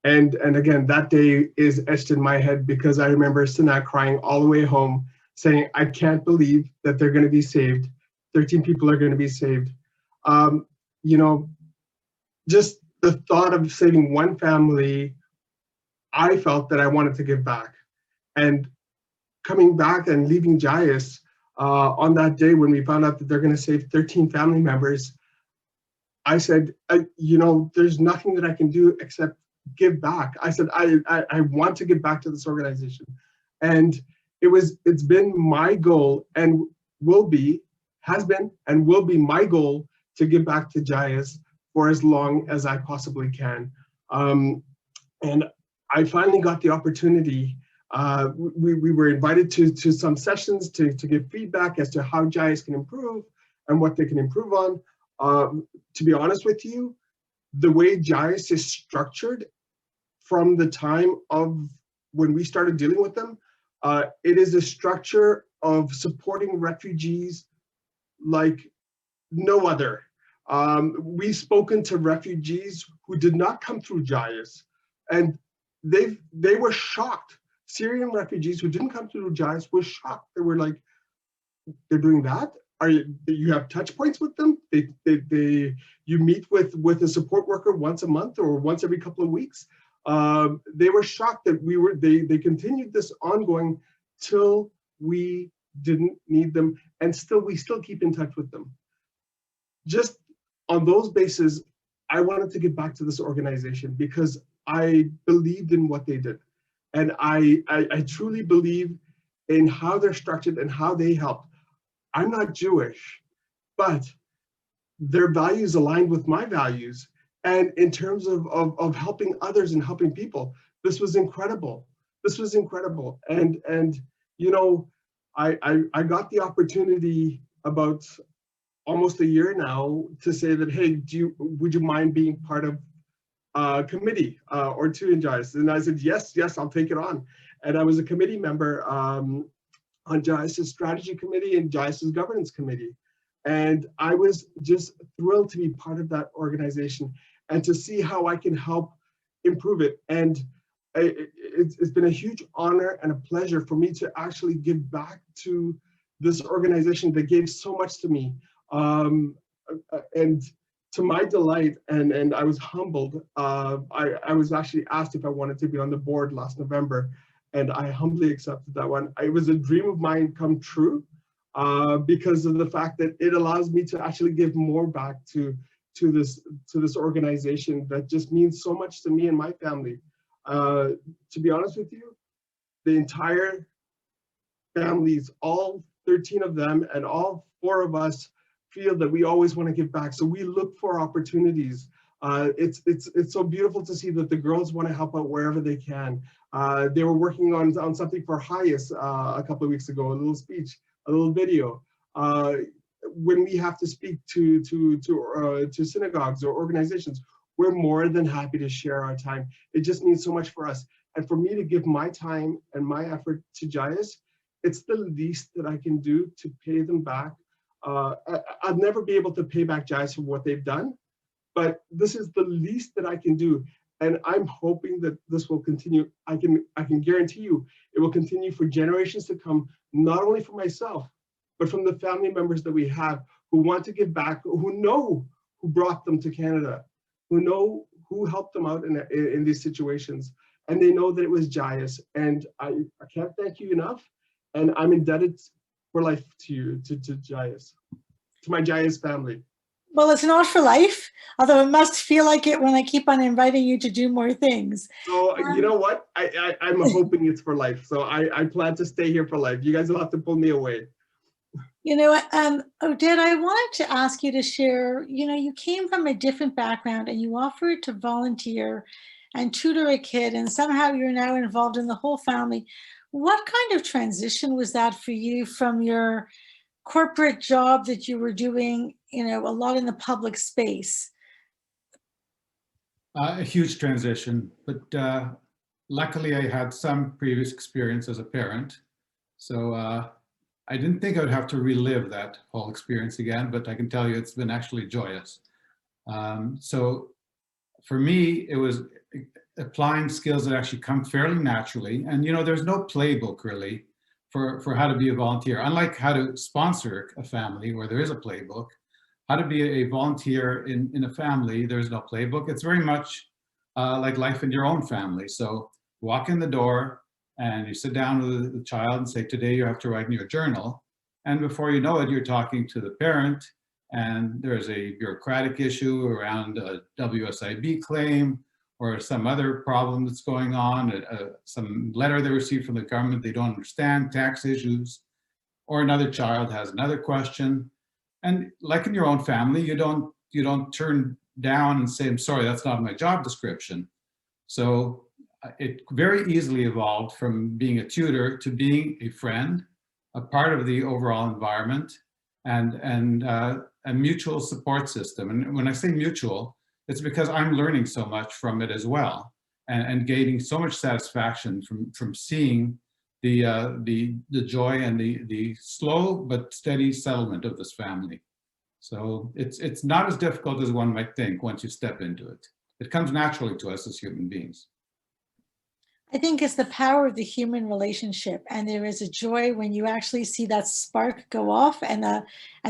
and again, that day is etched in my head because I remember SANAA crying all the way home, saying, I can't believe that they're going to be saved. 13 people are going to be saved. You know, just the thought of saving one family, I felt that I wanted to give back. And coming back and leaving JIAS on that day when we found out that they're going to save 13 family members, I said, you know, there's nothing that I can do except give back. I said, I want to give back to this organization. And it's been my goal and has been and will be my goal to give back to JIAS for as long as I possibly can. And I finally got the opportunity. We were invited to some sessions to give feedback as to how JIAS can improve and what they can improve on. To be honest with you, the way JIAS is structured from the time of when we started dealing with them, it is a structure of supporting refugees like no other. We've spoken to refugees who did not come through JIAS, and they were shocked. Syrian refugees who didn't come through JIAS were shocked. They were like, they're doing that? You have touch points with them? You meet with a support worker once a month or once every couple of weeks? They were shocked that they continued this ongoing till we didn't need them, and we still keep in touch with them. Just on those bases, I wanted to give back to this organization because I believed in what they did. And I truly believe in how they're structured and how they helped. I'm not Jewish, but their values aligned with my values. And in terms of helping others and helping people, this was incredible. This was incredible. And you know, I got the opportunity about almost a year now to say that, hey, would you mind being part of a committee or two in JIAS? And I said, yes, I'll take it on. And I was a committee member on JIAS's strategy committee and JIAS's governance committee. And I was just thrilled to be part of that organization and to see how I can help improve it. And it's been a huge honor and a pleasure for me to actually give back to this organization that gave so much to me. And to my delight, and I was humbled, I was actually asked if I wanted to be on the board last November, and I humbly accepted that one. It was a dream of mine come true because of the fact that it allows me to actually give more back to this organization that just means so much to me and my family. To be honest with you, the entire families, all 13 of them and all 4 of us, feel that we always want to give back. So we look for opportunities. It's so beautiful to see that the girls want to help out wherever they can. They were working on something for JIAS a couple of weeks ago, a little speech, a little video. When we have to speak to synagogues or organizations, we're more than happy to share our time. It just means so much for us. And for me to give my time and my effort to JIAS, it's the least that I can do to pay them back. I'll never be able to pay back JIAS for what they've done, but this is the least that I can do. And I'm hoping that this will continue. I can guarantee you it will continue for generations to come, not only for myself, but from the family members that we have who want to give back, who know who brought them to Canada, who know who helped them out in these situations. And they know that it was JIAS. And I can't thank you enough. And I'm indebted for life to you, to JIAS, to my JIAS family. Well, it's not for life, although it must feel like it when I keep on inviting you to do more things. So you know what? I'm hoping it's for life. So I plan to stay here for life. You guys will have to pull me away. You know, Oded, I wanted to ask you to share, you know, you came from a different background and you offered to volunteer and tutor a kid, and somehow you're now involved in the whole family. What kind of transition was that for you from your corporate job that you were doing, you know, a lot in the public space? A huge transition, but luckily I had some previous experience as a parent. So I didn't think I would have to relive that whole experience again, but I can tell you it's been actually joyous. So for me, it was applying skills that actually come fairly naturally. And there's no playbook really for how to be a volunteer. Unlike how to sponsor a family where there is a playbook, how to be a volunteer in a family, there's no playbook. It's very much like life in your own family. So walk in the door and you sit down with the child and say, today you have to write in your journal. And before you know it, you're talking to the parent, and there's a bureaucratic issue around a WSIB claim or some other problem that's going on, some letter they received from the government they don't understand, tax issues, or another child has another question. And like in your own family, you don't turn down and say, I'm sorry, that's not my job description. So it very easily evolved from being a tutor to being a friend, a part of the overall environment, and a mutual support system. And when I say mutual, it's because I'm learning so much from it as well, and gaining so much satisfaction from seeing the joy and the slow but steady settlement of this family. So it's not as difficult as one might think once you step into it. It comes naturally to us as human beings. I think it's the power of the human relationship, and there is a joy when you actually see that spark go off, and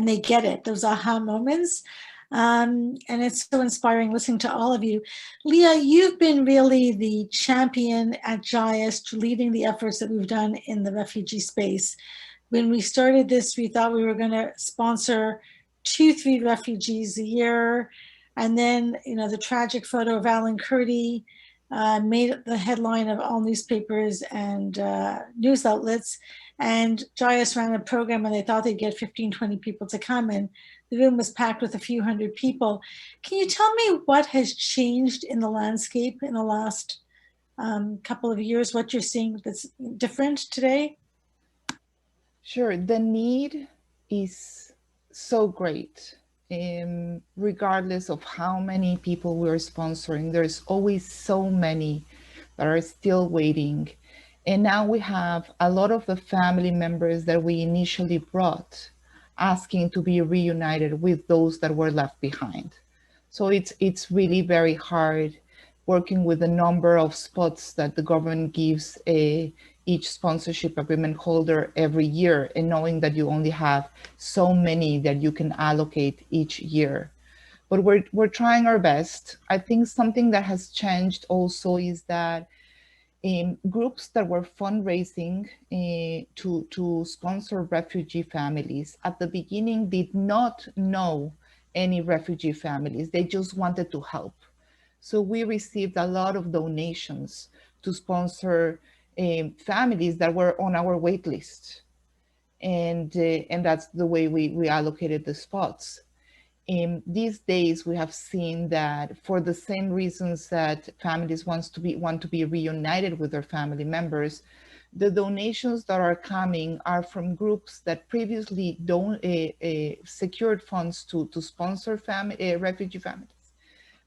they get it, those aha moments. And it's so inspiring listening to all of you. Leah, you've been really the champion at JIAS, leading the efforts that we've done in the refugee space. When we started this, we thought we were going to sponsor 2-3 refugees a year. And then, the tragic photo of Alan Kurdi made the headline of all newspapers and news outlets. And JIAS ran a program and they thought they'd get 15, 20 people to come, and the room was packed with a few hundred people. Can you tell me what has changed in the landscape in the last couple of years, what you're seeing that's different today? Sure, the need is so great. Regardless of how many people we're sponsoring, there's always so many that are still waiting. And now we have a lot of the family members that we initially brought asking to be reunited with those that were left behind. So it's really very hard working with the number of spots that the government gives each sponsorship agreement holder every year, and knowing that you only have so many that you can allocate each year. But we're trying our best. I think something that has changed also is that groups that were fundraising to sponsor refugee families at the beginning did not know any refugee families. They just wanted to help. So we received a lot of donations to sponsor families that were on our wait list. And that's the way we allocated the spots. These days, we have seen that for the same reasons that families want to be reunited with their family members, the donations that are coming are from groups that previously secured funds to sponsor refugee families,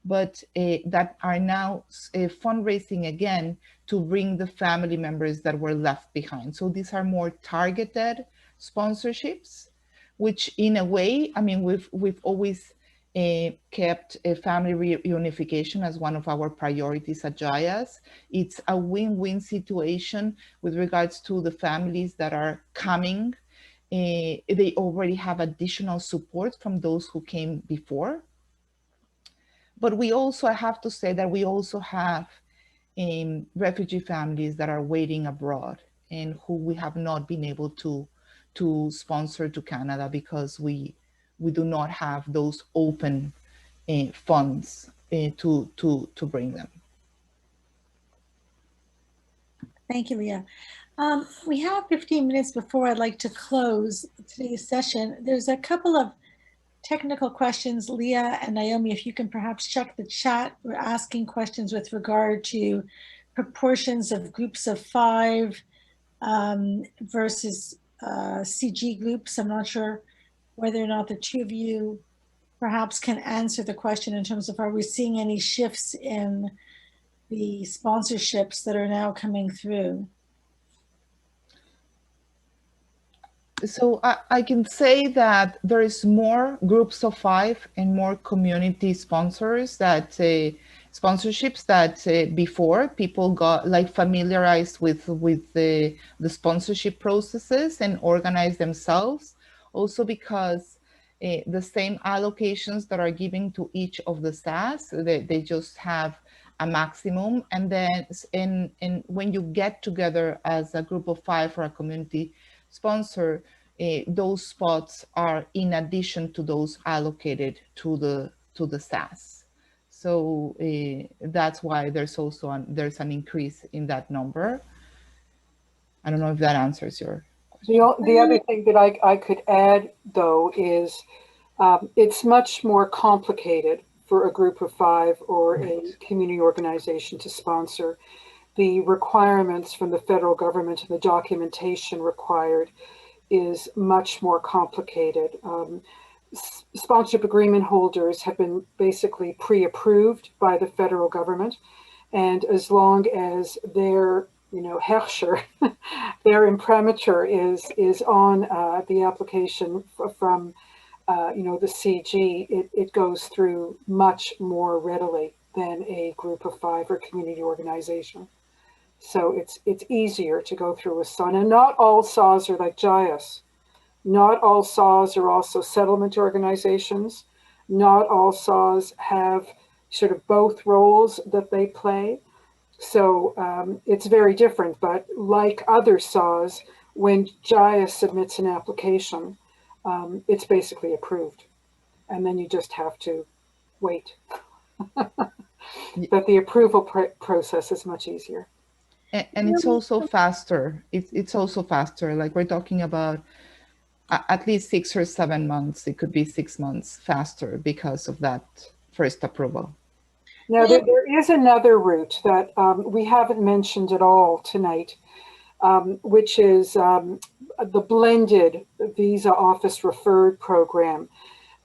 but that are now fundraising again to bring the family members that were left behind. So these are more targeted sponsorships, which in a way, I mean, we've always kept family reunification as one of our priorities at JIAS. It's a win-win situation with regards to the families that are coming. They already have additional support from those who came before. But we also, I have to say that we also have refugee families that are waiting abroad and who we have not been able to sponsor to Canada because we do not have those open funds to bring them. Thank you, Leah. We have 15 minutes before I'd like to close today's session. There's a couple of technical questions. Leah and Naomi, if you can perhaps check the chat. We're asking questions with regard to proportions of groups of 5 versus CG groups. I'm not sure whether or not the two of you perhaps can answer the question in terms of, are we seeing any shifts in the sponsorships that are now coming through? So I can say that there is more groups of 5 and more community sponsors that sponsorships that before people got like familiarized with the sponsorship processes and organize themselves. Also because the same allocations that are given to each of the SAS, they just have a maximum. And then when you get together as a group of 5 or a community sponsor, those spots are in addition to those allocated to the SAS. So that's why there's also there's an increase in that number. I don't know if that answers your question. The other thing that I could add, though, is it's much more complicated for a group of 5 or a community organization to sponsor. The requirements from the federal government and the documentation required is much more complicated. Sponsorship agreement holders have been basically pre-approved by the federal government, and as long as their Herzig, their imprimatur is on the application from the CG, it goes through much more readily than a group of 5 or community organization. So it's easier to go through a SAN. And not all SAs are like JIAS. Not all SAs are also settlement organizations. Not all SAs have sort of both roles that they play. So it's very different. But like other SAs, when JIAS submits an application, it's basically approved. And then you just have to wait. But the approval process is much easier. And it's also faster. It's also faster. Like we're talking about at least 6 or 7 months. It could be 6 months faster because of that first approval. Now, there is another route that we haven't mentioned at all tonight, which is the blended visa office referred program.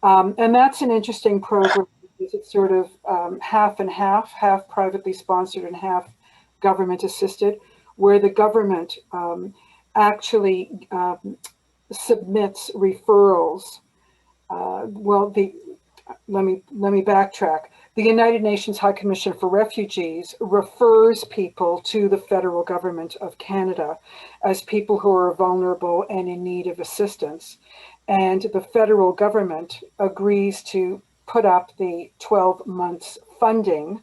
And that's an interesting program because it's sort of half and half privately sponsored and half government assisted, where the government actually submits referrals. Let me backtrack. The United Nations High Commission for Refugees refers people to the federal government of Canada as people who are vulnerable and in need of assistance. And the federal government agrees to put up the 12 months funding,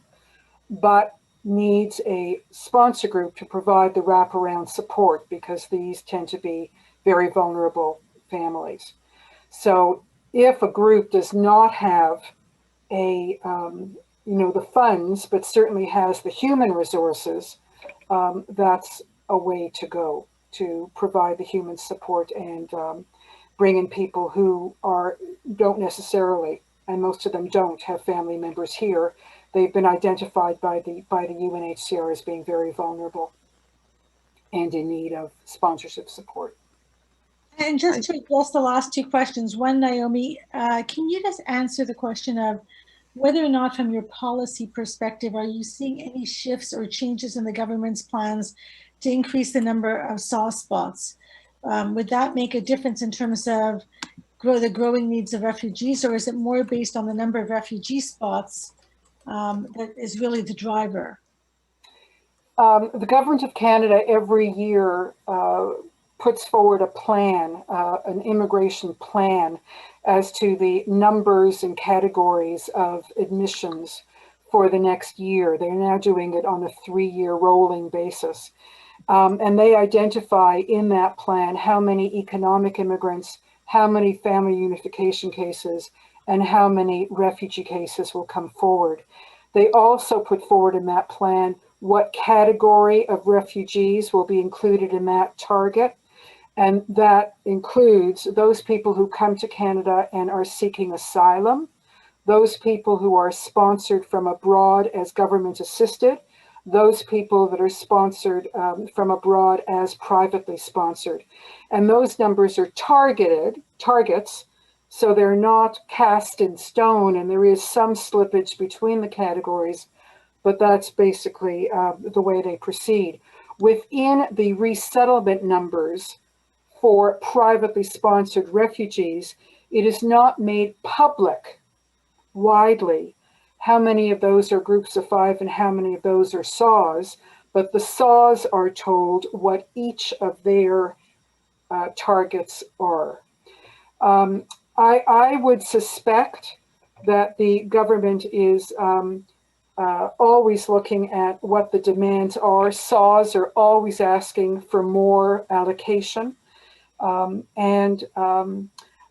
but needs a sponsor group to provide the wraparound support because these tend to be very vulnerable families. So if a group does not have the funds, but certainly has the human resources, that's a way to go to provide the human support and bring in people who don't necessarily, and most of them don't have family members here. They've been identified by the UNHCR as being very vulnerable and in need of sponsorship support. And just to address the last 2 questions, one, Naomi, can you just answer the question of whether or not from your policy perspective, are you seeing any shifts or changes in the government's plans to increase the number of SAW spots? Would that make a difference in terms of the growing needs of refugees, or is it more based on the number of refugee spots that is really the driver? The government of Canada every year puts forward a plan, an immigration plan, as to the numbers and categories of admissions for the next year. They're now doing it on a 3-year rolling basis. And they identify in that plan how many economic immigrants, how many family unification cases, and how many refugee cases will come forward. They also put forward in that plan what category of refugees will be included in that target. And that includes those people who come to Canada and are seeking asylum, those people who are sponsored from abroad as government assisted, those people that are sponsored from abroad as privately sponsored. And those numbers are targets, so they're not cast in stone, and there is some slippage between the categories, but that's basically the way they proceed. Within the resettlement numbers for privately sponsored refugees, it is not made public widely how many of those are groups of 5 and how many of those are SAWs, but the SAWs are told what each of their targets are. I would suspect that the government is always looking at what the demands are. SAWs are always asking for more allocation.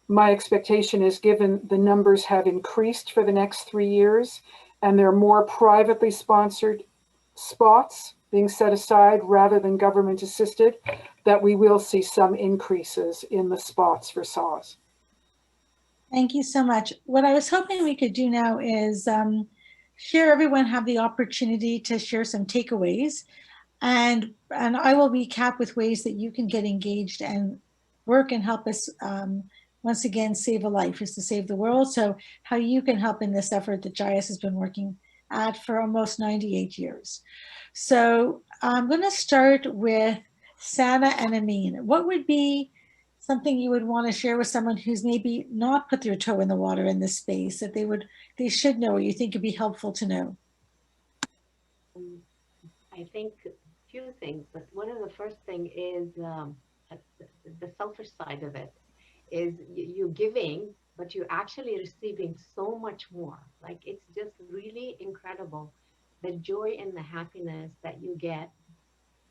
My expectation is, given the numbers have increased for the next 3 years and there are more privately sponsored spots being set aside rather than government assisted, that we will see some increases in the spots for SAWs. Thank you so much. What I was hoping we could do now is everyone have the opportunity to share some takeaways, and I will recap with ways that you can get engaged and work and help us once again save a life is to save the world. So how you can help in this effort that JIAS has been working at for almost 98 years. So I'm going to start with THANAA and AMYN. What would be something you would want to share with someone who's maybe not put their toe in the water in this space that they should know, or you think would be helpful to know? I think a few things, but one of the first thing is the selfish side of it is you're giving, but you're actually receiving so much more. Like, it's just really incredible, the joy and the happiness that you get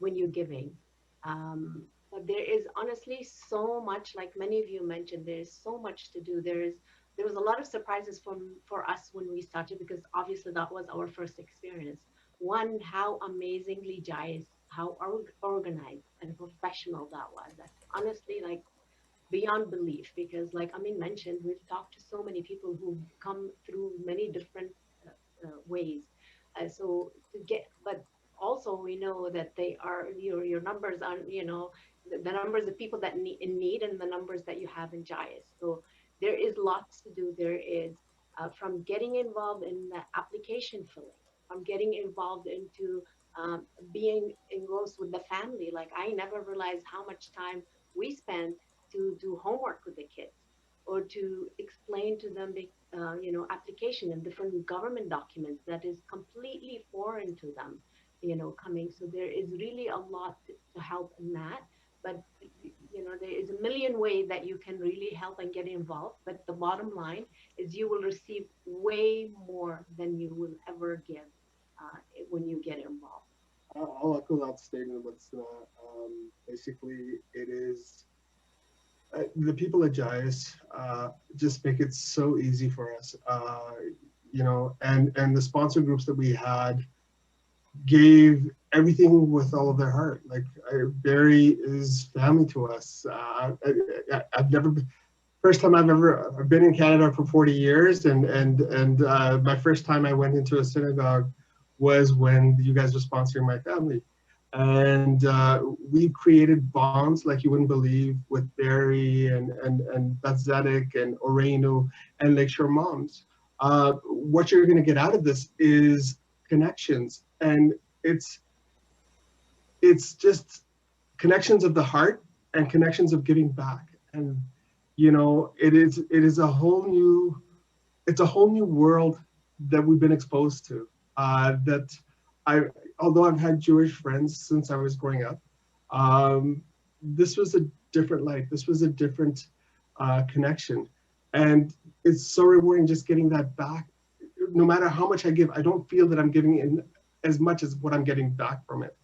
when you're giving. But there is honestly so much, like many of you mentioned, there's so much to do. There was a lot of surprises for us when we started, because obviously that was our first experience. One, how amazingly JIAS, how organized and professional that was. That's honestly like beyond belief, because like AMYN mentioned, we've talked to so many people who've come through many different ways. But also we know that they are, your numbers are, the numbers of people that in need and the numbers that you have in JIAS. So there is lots to do. There is from getting involved in the application filling, from getting involved into being engrossed with the family. Like, I never realized how much time we spend to do homework with the kids, or to explain to them the application and different government documents that is completely foreign to them, coming. So there is really a lot to help in that. But there is a million ways that you can really help and get involved. But the bottom line is you will receive way more than you will ever give when you get involved. I'll echo that statement with basically, it is the people at JIAS just make it so easy for us, and the sponsor groups that we had gave everything with all of their heart. Like, Barry is family to us. I've never, first time I've been in Canada for 40 years, and my first time I went into a synagogue was when you guys were sponsoring my family. And we've created bonds like you wouldn't believe with Barry and Bazzetic and Oreno and Lakeshore Moms. What you're going to get out of this is connections, and it's just connections of the heart and connections of giving back. And it is a whole new world that we've been exposed to. Although I've had Jewish friends since I was growing up, this was a different life. This was a different connection. And it's so rewarding just getting that back. No matter how much I give, I don't feel that I'm giving in as much as what I'm getting back from it.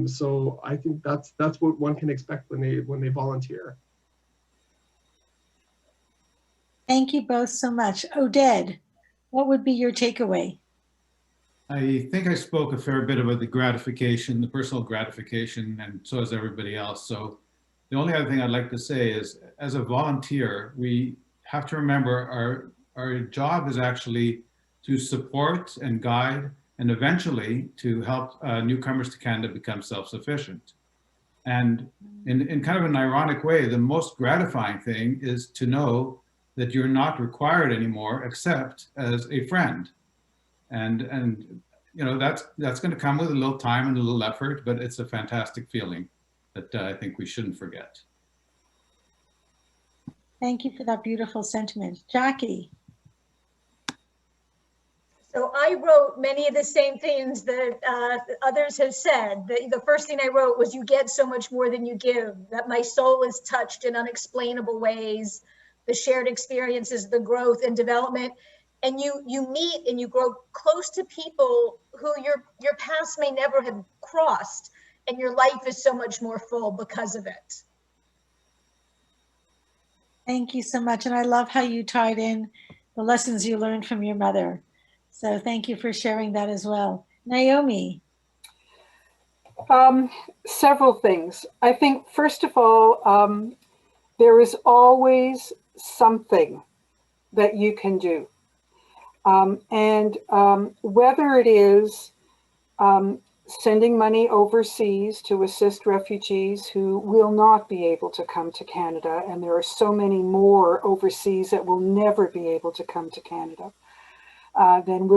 So I think that's what one can expect when they volunteer. Thank you both so much. Oded, what would be your takeaway? I think I spoke a fair bit about the gratification, the personal gratification, and so has everybody else. So the only other thing I'd like to say is, as a volunteer, we have to remember our job is actually to support and guide, and eventually to help newcomers to Canada become self-sufficient. And in kind of an ironic way, the most gratifying thing is to know that you're not required anymore except as a friend. And you know, that's going to come with a little time and a little effort, but it's a fantastic feeling that I think we shouldn't forget. Thank you for that beautiful sentiment. Jackie. So I wrote many of the same things that others have said. The first thing I wrote was, you get so much more than you give, that my soul is touched in unexplainable ways, the shared experiences, the growth and development. And you meet and you grow close to people who your paths may never have crossed, and your life is so much more full because of it. Thank you so much. And I love how you tied in the lessons you learned from your mother. So thank you for sharing that as well. Naomi. Several things. I think, first of all, there is always something that you can do. Whether it is sending money overseas to assist refugees who will not be able to come to Canada, and there are so many more overseas that will never be able to come to Canada than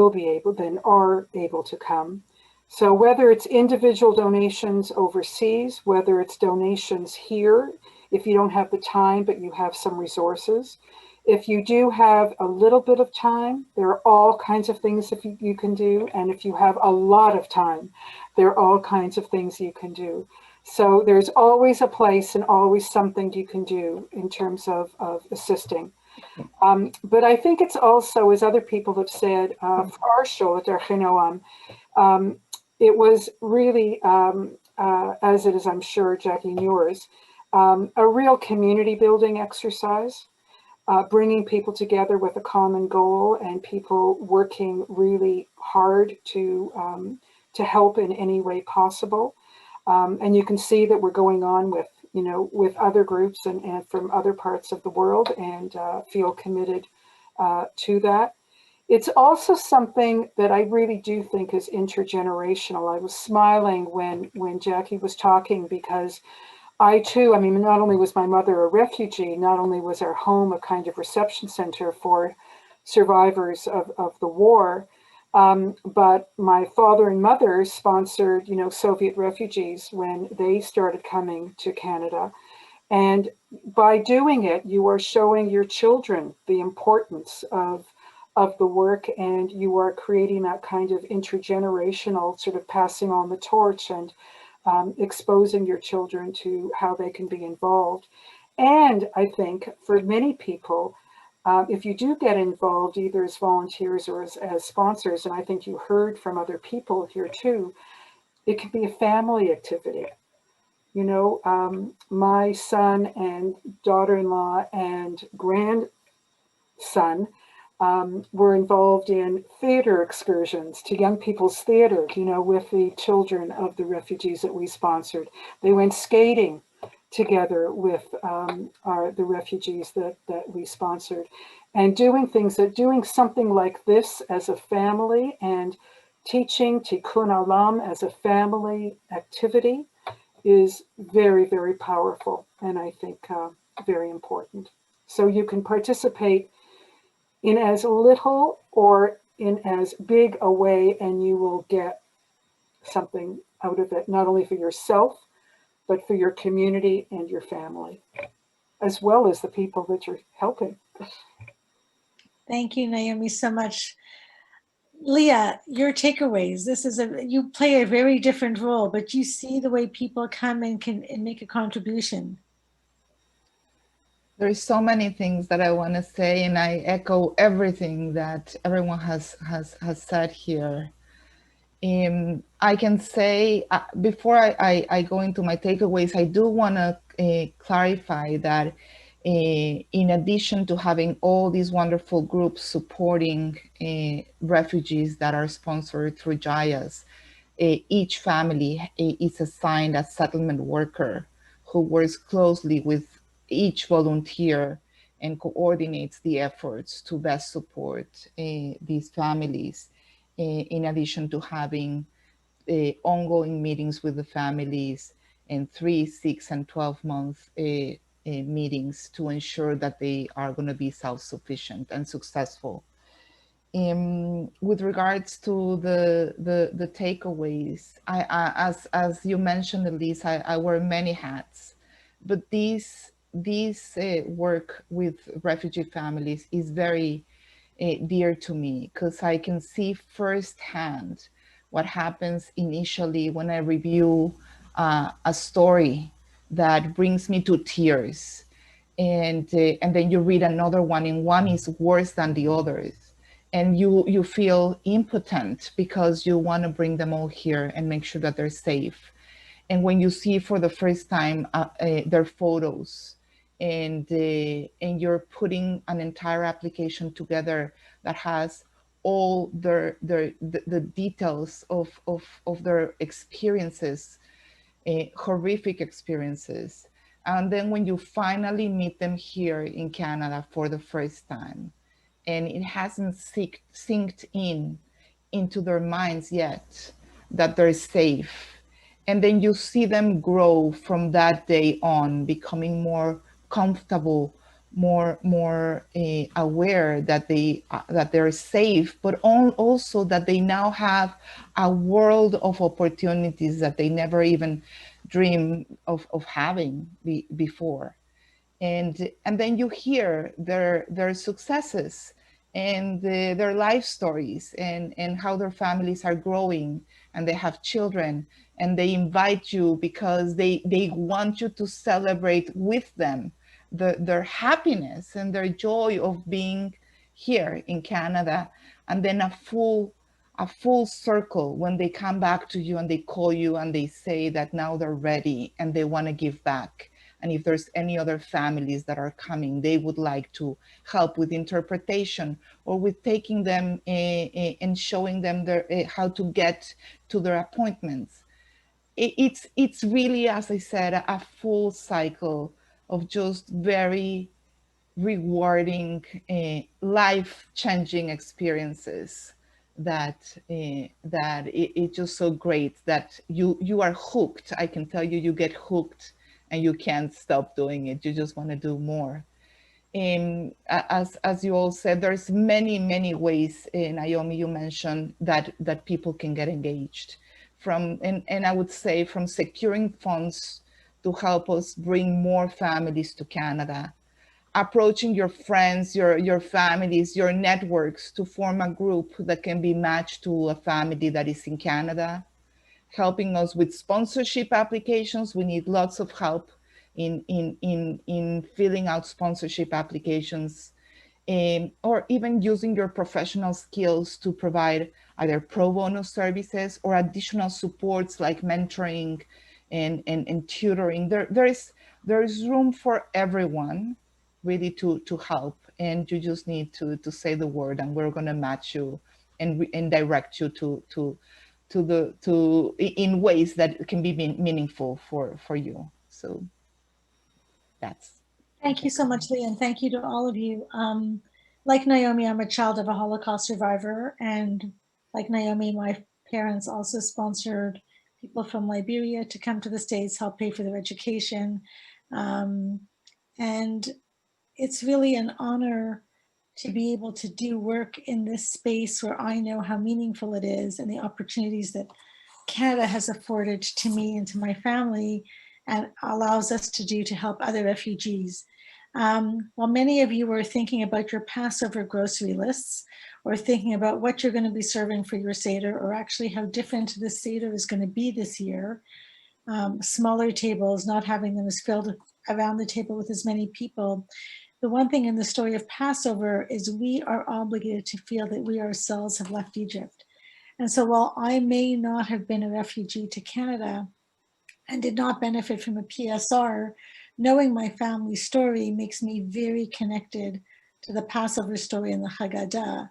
are able to come. So whether it's individual donations overseas, whether it's donations here, if you don't have the time but you have some resources. If you do have a little bit of time, there are all kinds of things that you can do. And if you have a lot of time, there are all kinds of things you can do. So there's always a place and always something you can do in terms of assisting. But I think it's also, as other people have said, for our show at Archinoam, it was really, as it is, I'm sure, Jackie, and yours, a real community building exercise. Bringing people together with a common goal and people working really hard to help in any way possible. And you can see that we're going on with, with other groups and from other parts of the world, and feel committed to that. It's also something that I really do think is intergenerational. I was smiling when Jackie was talking, because I too, not only was my mother a refugee, not only was our home a kind of reception center for survivors of the war, but my father and mother sponsored, Soviet refugees when they started coming to Canada. And by doing it, you are showing your children the importance of the work, and you are creating that kind of intergenerational sort of passing on the torch and exposing your children to how they can be involved. And I think for many people, if you do get involved either as volunteers or as sponsors, and I think you heard from other people here too, it can be a family activity. My son and daughter-in-law and grandson were involved in theater excursions to young people's theater, with the children of the refugees that we sponsored. They went skating together with the refugees that we sponsored, and doing something like this as a family, and teaching Tikkun Olam as a family activity is very, very powerful, and I think very important. So you can participate in as little or in as big a way, and you will get something out of it, not only for yourself, but for your community and your family, as well as the people that you're helping. Thank you, Naomi, so much. Leah, your takeaways. You play a very different role, but you see the way people come and can make a contribution. There's so many things that I want to say, and I echo everything that everyone has said here. I can say, before I go into my takeaways, I do want to clarify that in addition to having all these wonderful groups supporting refugees that are sponsored through JIAS, each family is assigned a settlement worker who works closely with each volunteer and coordinates the efforts to best support these families, in addition to having ongoing meetings with the families and 3, 6, and 12-month meetings to ensure that they are going to be self-sufficient and successful. With regards to the takeaways, as you mentioned, Elise, I wear many hats, but these work with refugee families is very dear to me, because I can see firsthand what happens initially when I review a story that brings me to tears, and then you read another one, and one is worse than the others, and you feel impotent because you want to bring them all here and make sure that they're safe. And when you see for the first time their photos, and you're putting an entire application together that has all the details of their experiences, horrific experiences. And then when you finally meet them here in Canada for the first time, and it hasn't sinked into their minds yet that they're safe. And then you see them grow from that day on, becoming more comfortable, more aware that they're safe, but also that they now have a world of opportunities that they never even dreamed of having before. And then you hear their successes and their life stories, and how their families are growing, and they have children, and they invite you because they want you to celebrate with them their happiness and their joy of being here in Canada. And then a full circle when they come back to you and they call you and they say that now they're ready and they want to give back. And if there's any other families that are coming, they would like to help with interpretation or with taking them and showing them how to get to their appointments. It's really, as I said, a full cycle of just very rewarding, life-changing experiences that it's just so great that you are hooked. I can tell you, you get hooked and you can't stop doing it. You just want to do more. And as you all said, there's many ways, Naomi, you mentioned that people can get engaged and I would say from securing funds to help us bring more families to Canada, approaching your friends, your families, your networks to form a group that can be matched to a family that is in Canada, helping us with sponsorship applications. We need lots of help in filling out sponsorship applications, or even using your professional skills to provide either pro bono services or additional supports like mentoring and tutoring. There is room for everyone really to help, and you just need to say the word, and we're going to match you and direct you in ways that can be meaningful for you. So that's. Thank you so much, Leah, and thank you to all of you. Like Naomi, I'm a child of a Holocaust survivor, and like Naomi, my parents also sponsored people from Liberia to come to the States, help pay for their education. And it's really an honor to be able to do work in this space where I know how meaningful it is and the opportunities that Canada has afforded to me and to my family and allows us to do to help other refugees. While many of you were thinking about your Passover grocery lists or thinking about what you're going to be serving for your Seder, or actually how different this Seder is going to be this year, smaller tables, not having them as filled around the table with as many people, the one thing in the story of Passover is we are obligated to feel that we ourselves have left Egypt. And so while I may not have been a refugee to Canada and did not benefit from a PSR, knowing my family's story makes me very connected to the Passover story and the Haggadah.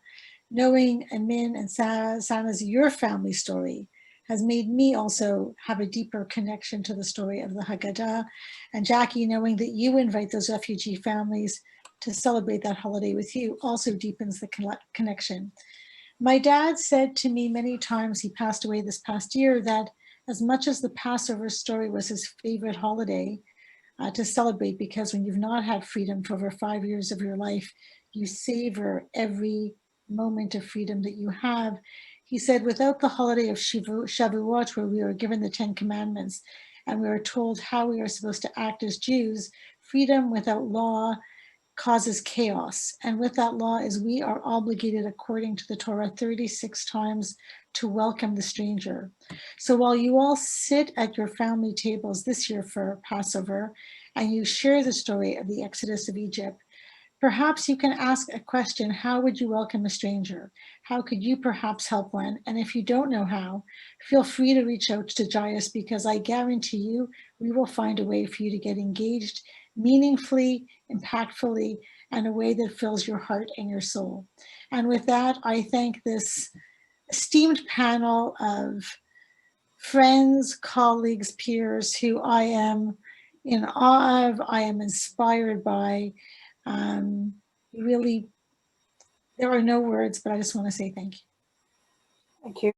Knowing AMYN and SANAA's your family story has made me also have a deeper connection to the story of the Haggadah. And Jackie, knowing that you invite those refugee families to celebrate that holiday with you also deepens the connection. My dad said to me many times, he passed away this past year, that as much as the Passover story was his favorite holiday to celebrate, because when you've not had freedom for over 5 years of your life, you savor every moment of freedom that you have. He said, without the holiday of Shavuot, where we are given the 10 commandments and we are told how we are supposed to act as Jews, freedom without law causes chaos. And with that law is we are obligated according to the Torah 36 times to welcome the stranger. So while you all sit at your family tables this year for Passover and you share the story of the Exodus of Egypt, perhaps you can ask a question: how would you welcome a stranger? How could you perhaps help one? And if you don't know how, feel free to reach out to JIAS, because I guarantee you, we will find a way for you to get engaged meaningfully, impactfully, and a way that fills your heart and your soul. And with that, I thank this esteemed panel of friends, colleagues, peers who I am in awe of, I am inspired by. Really, there are no words, but I just want to say thank you. Thank you.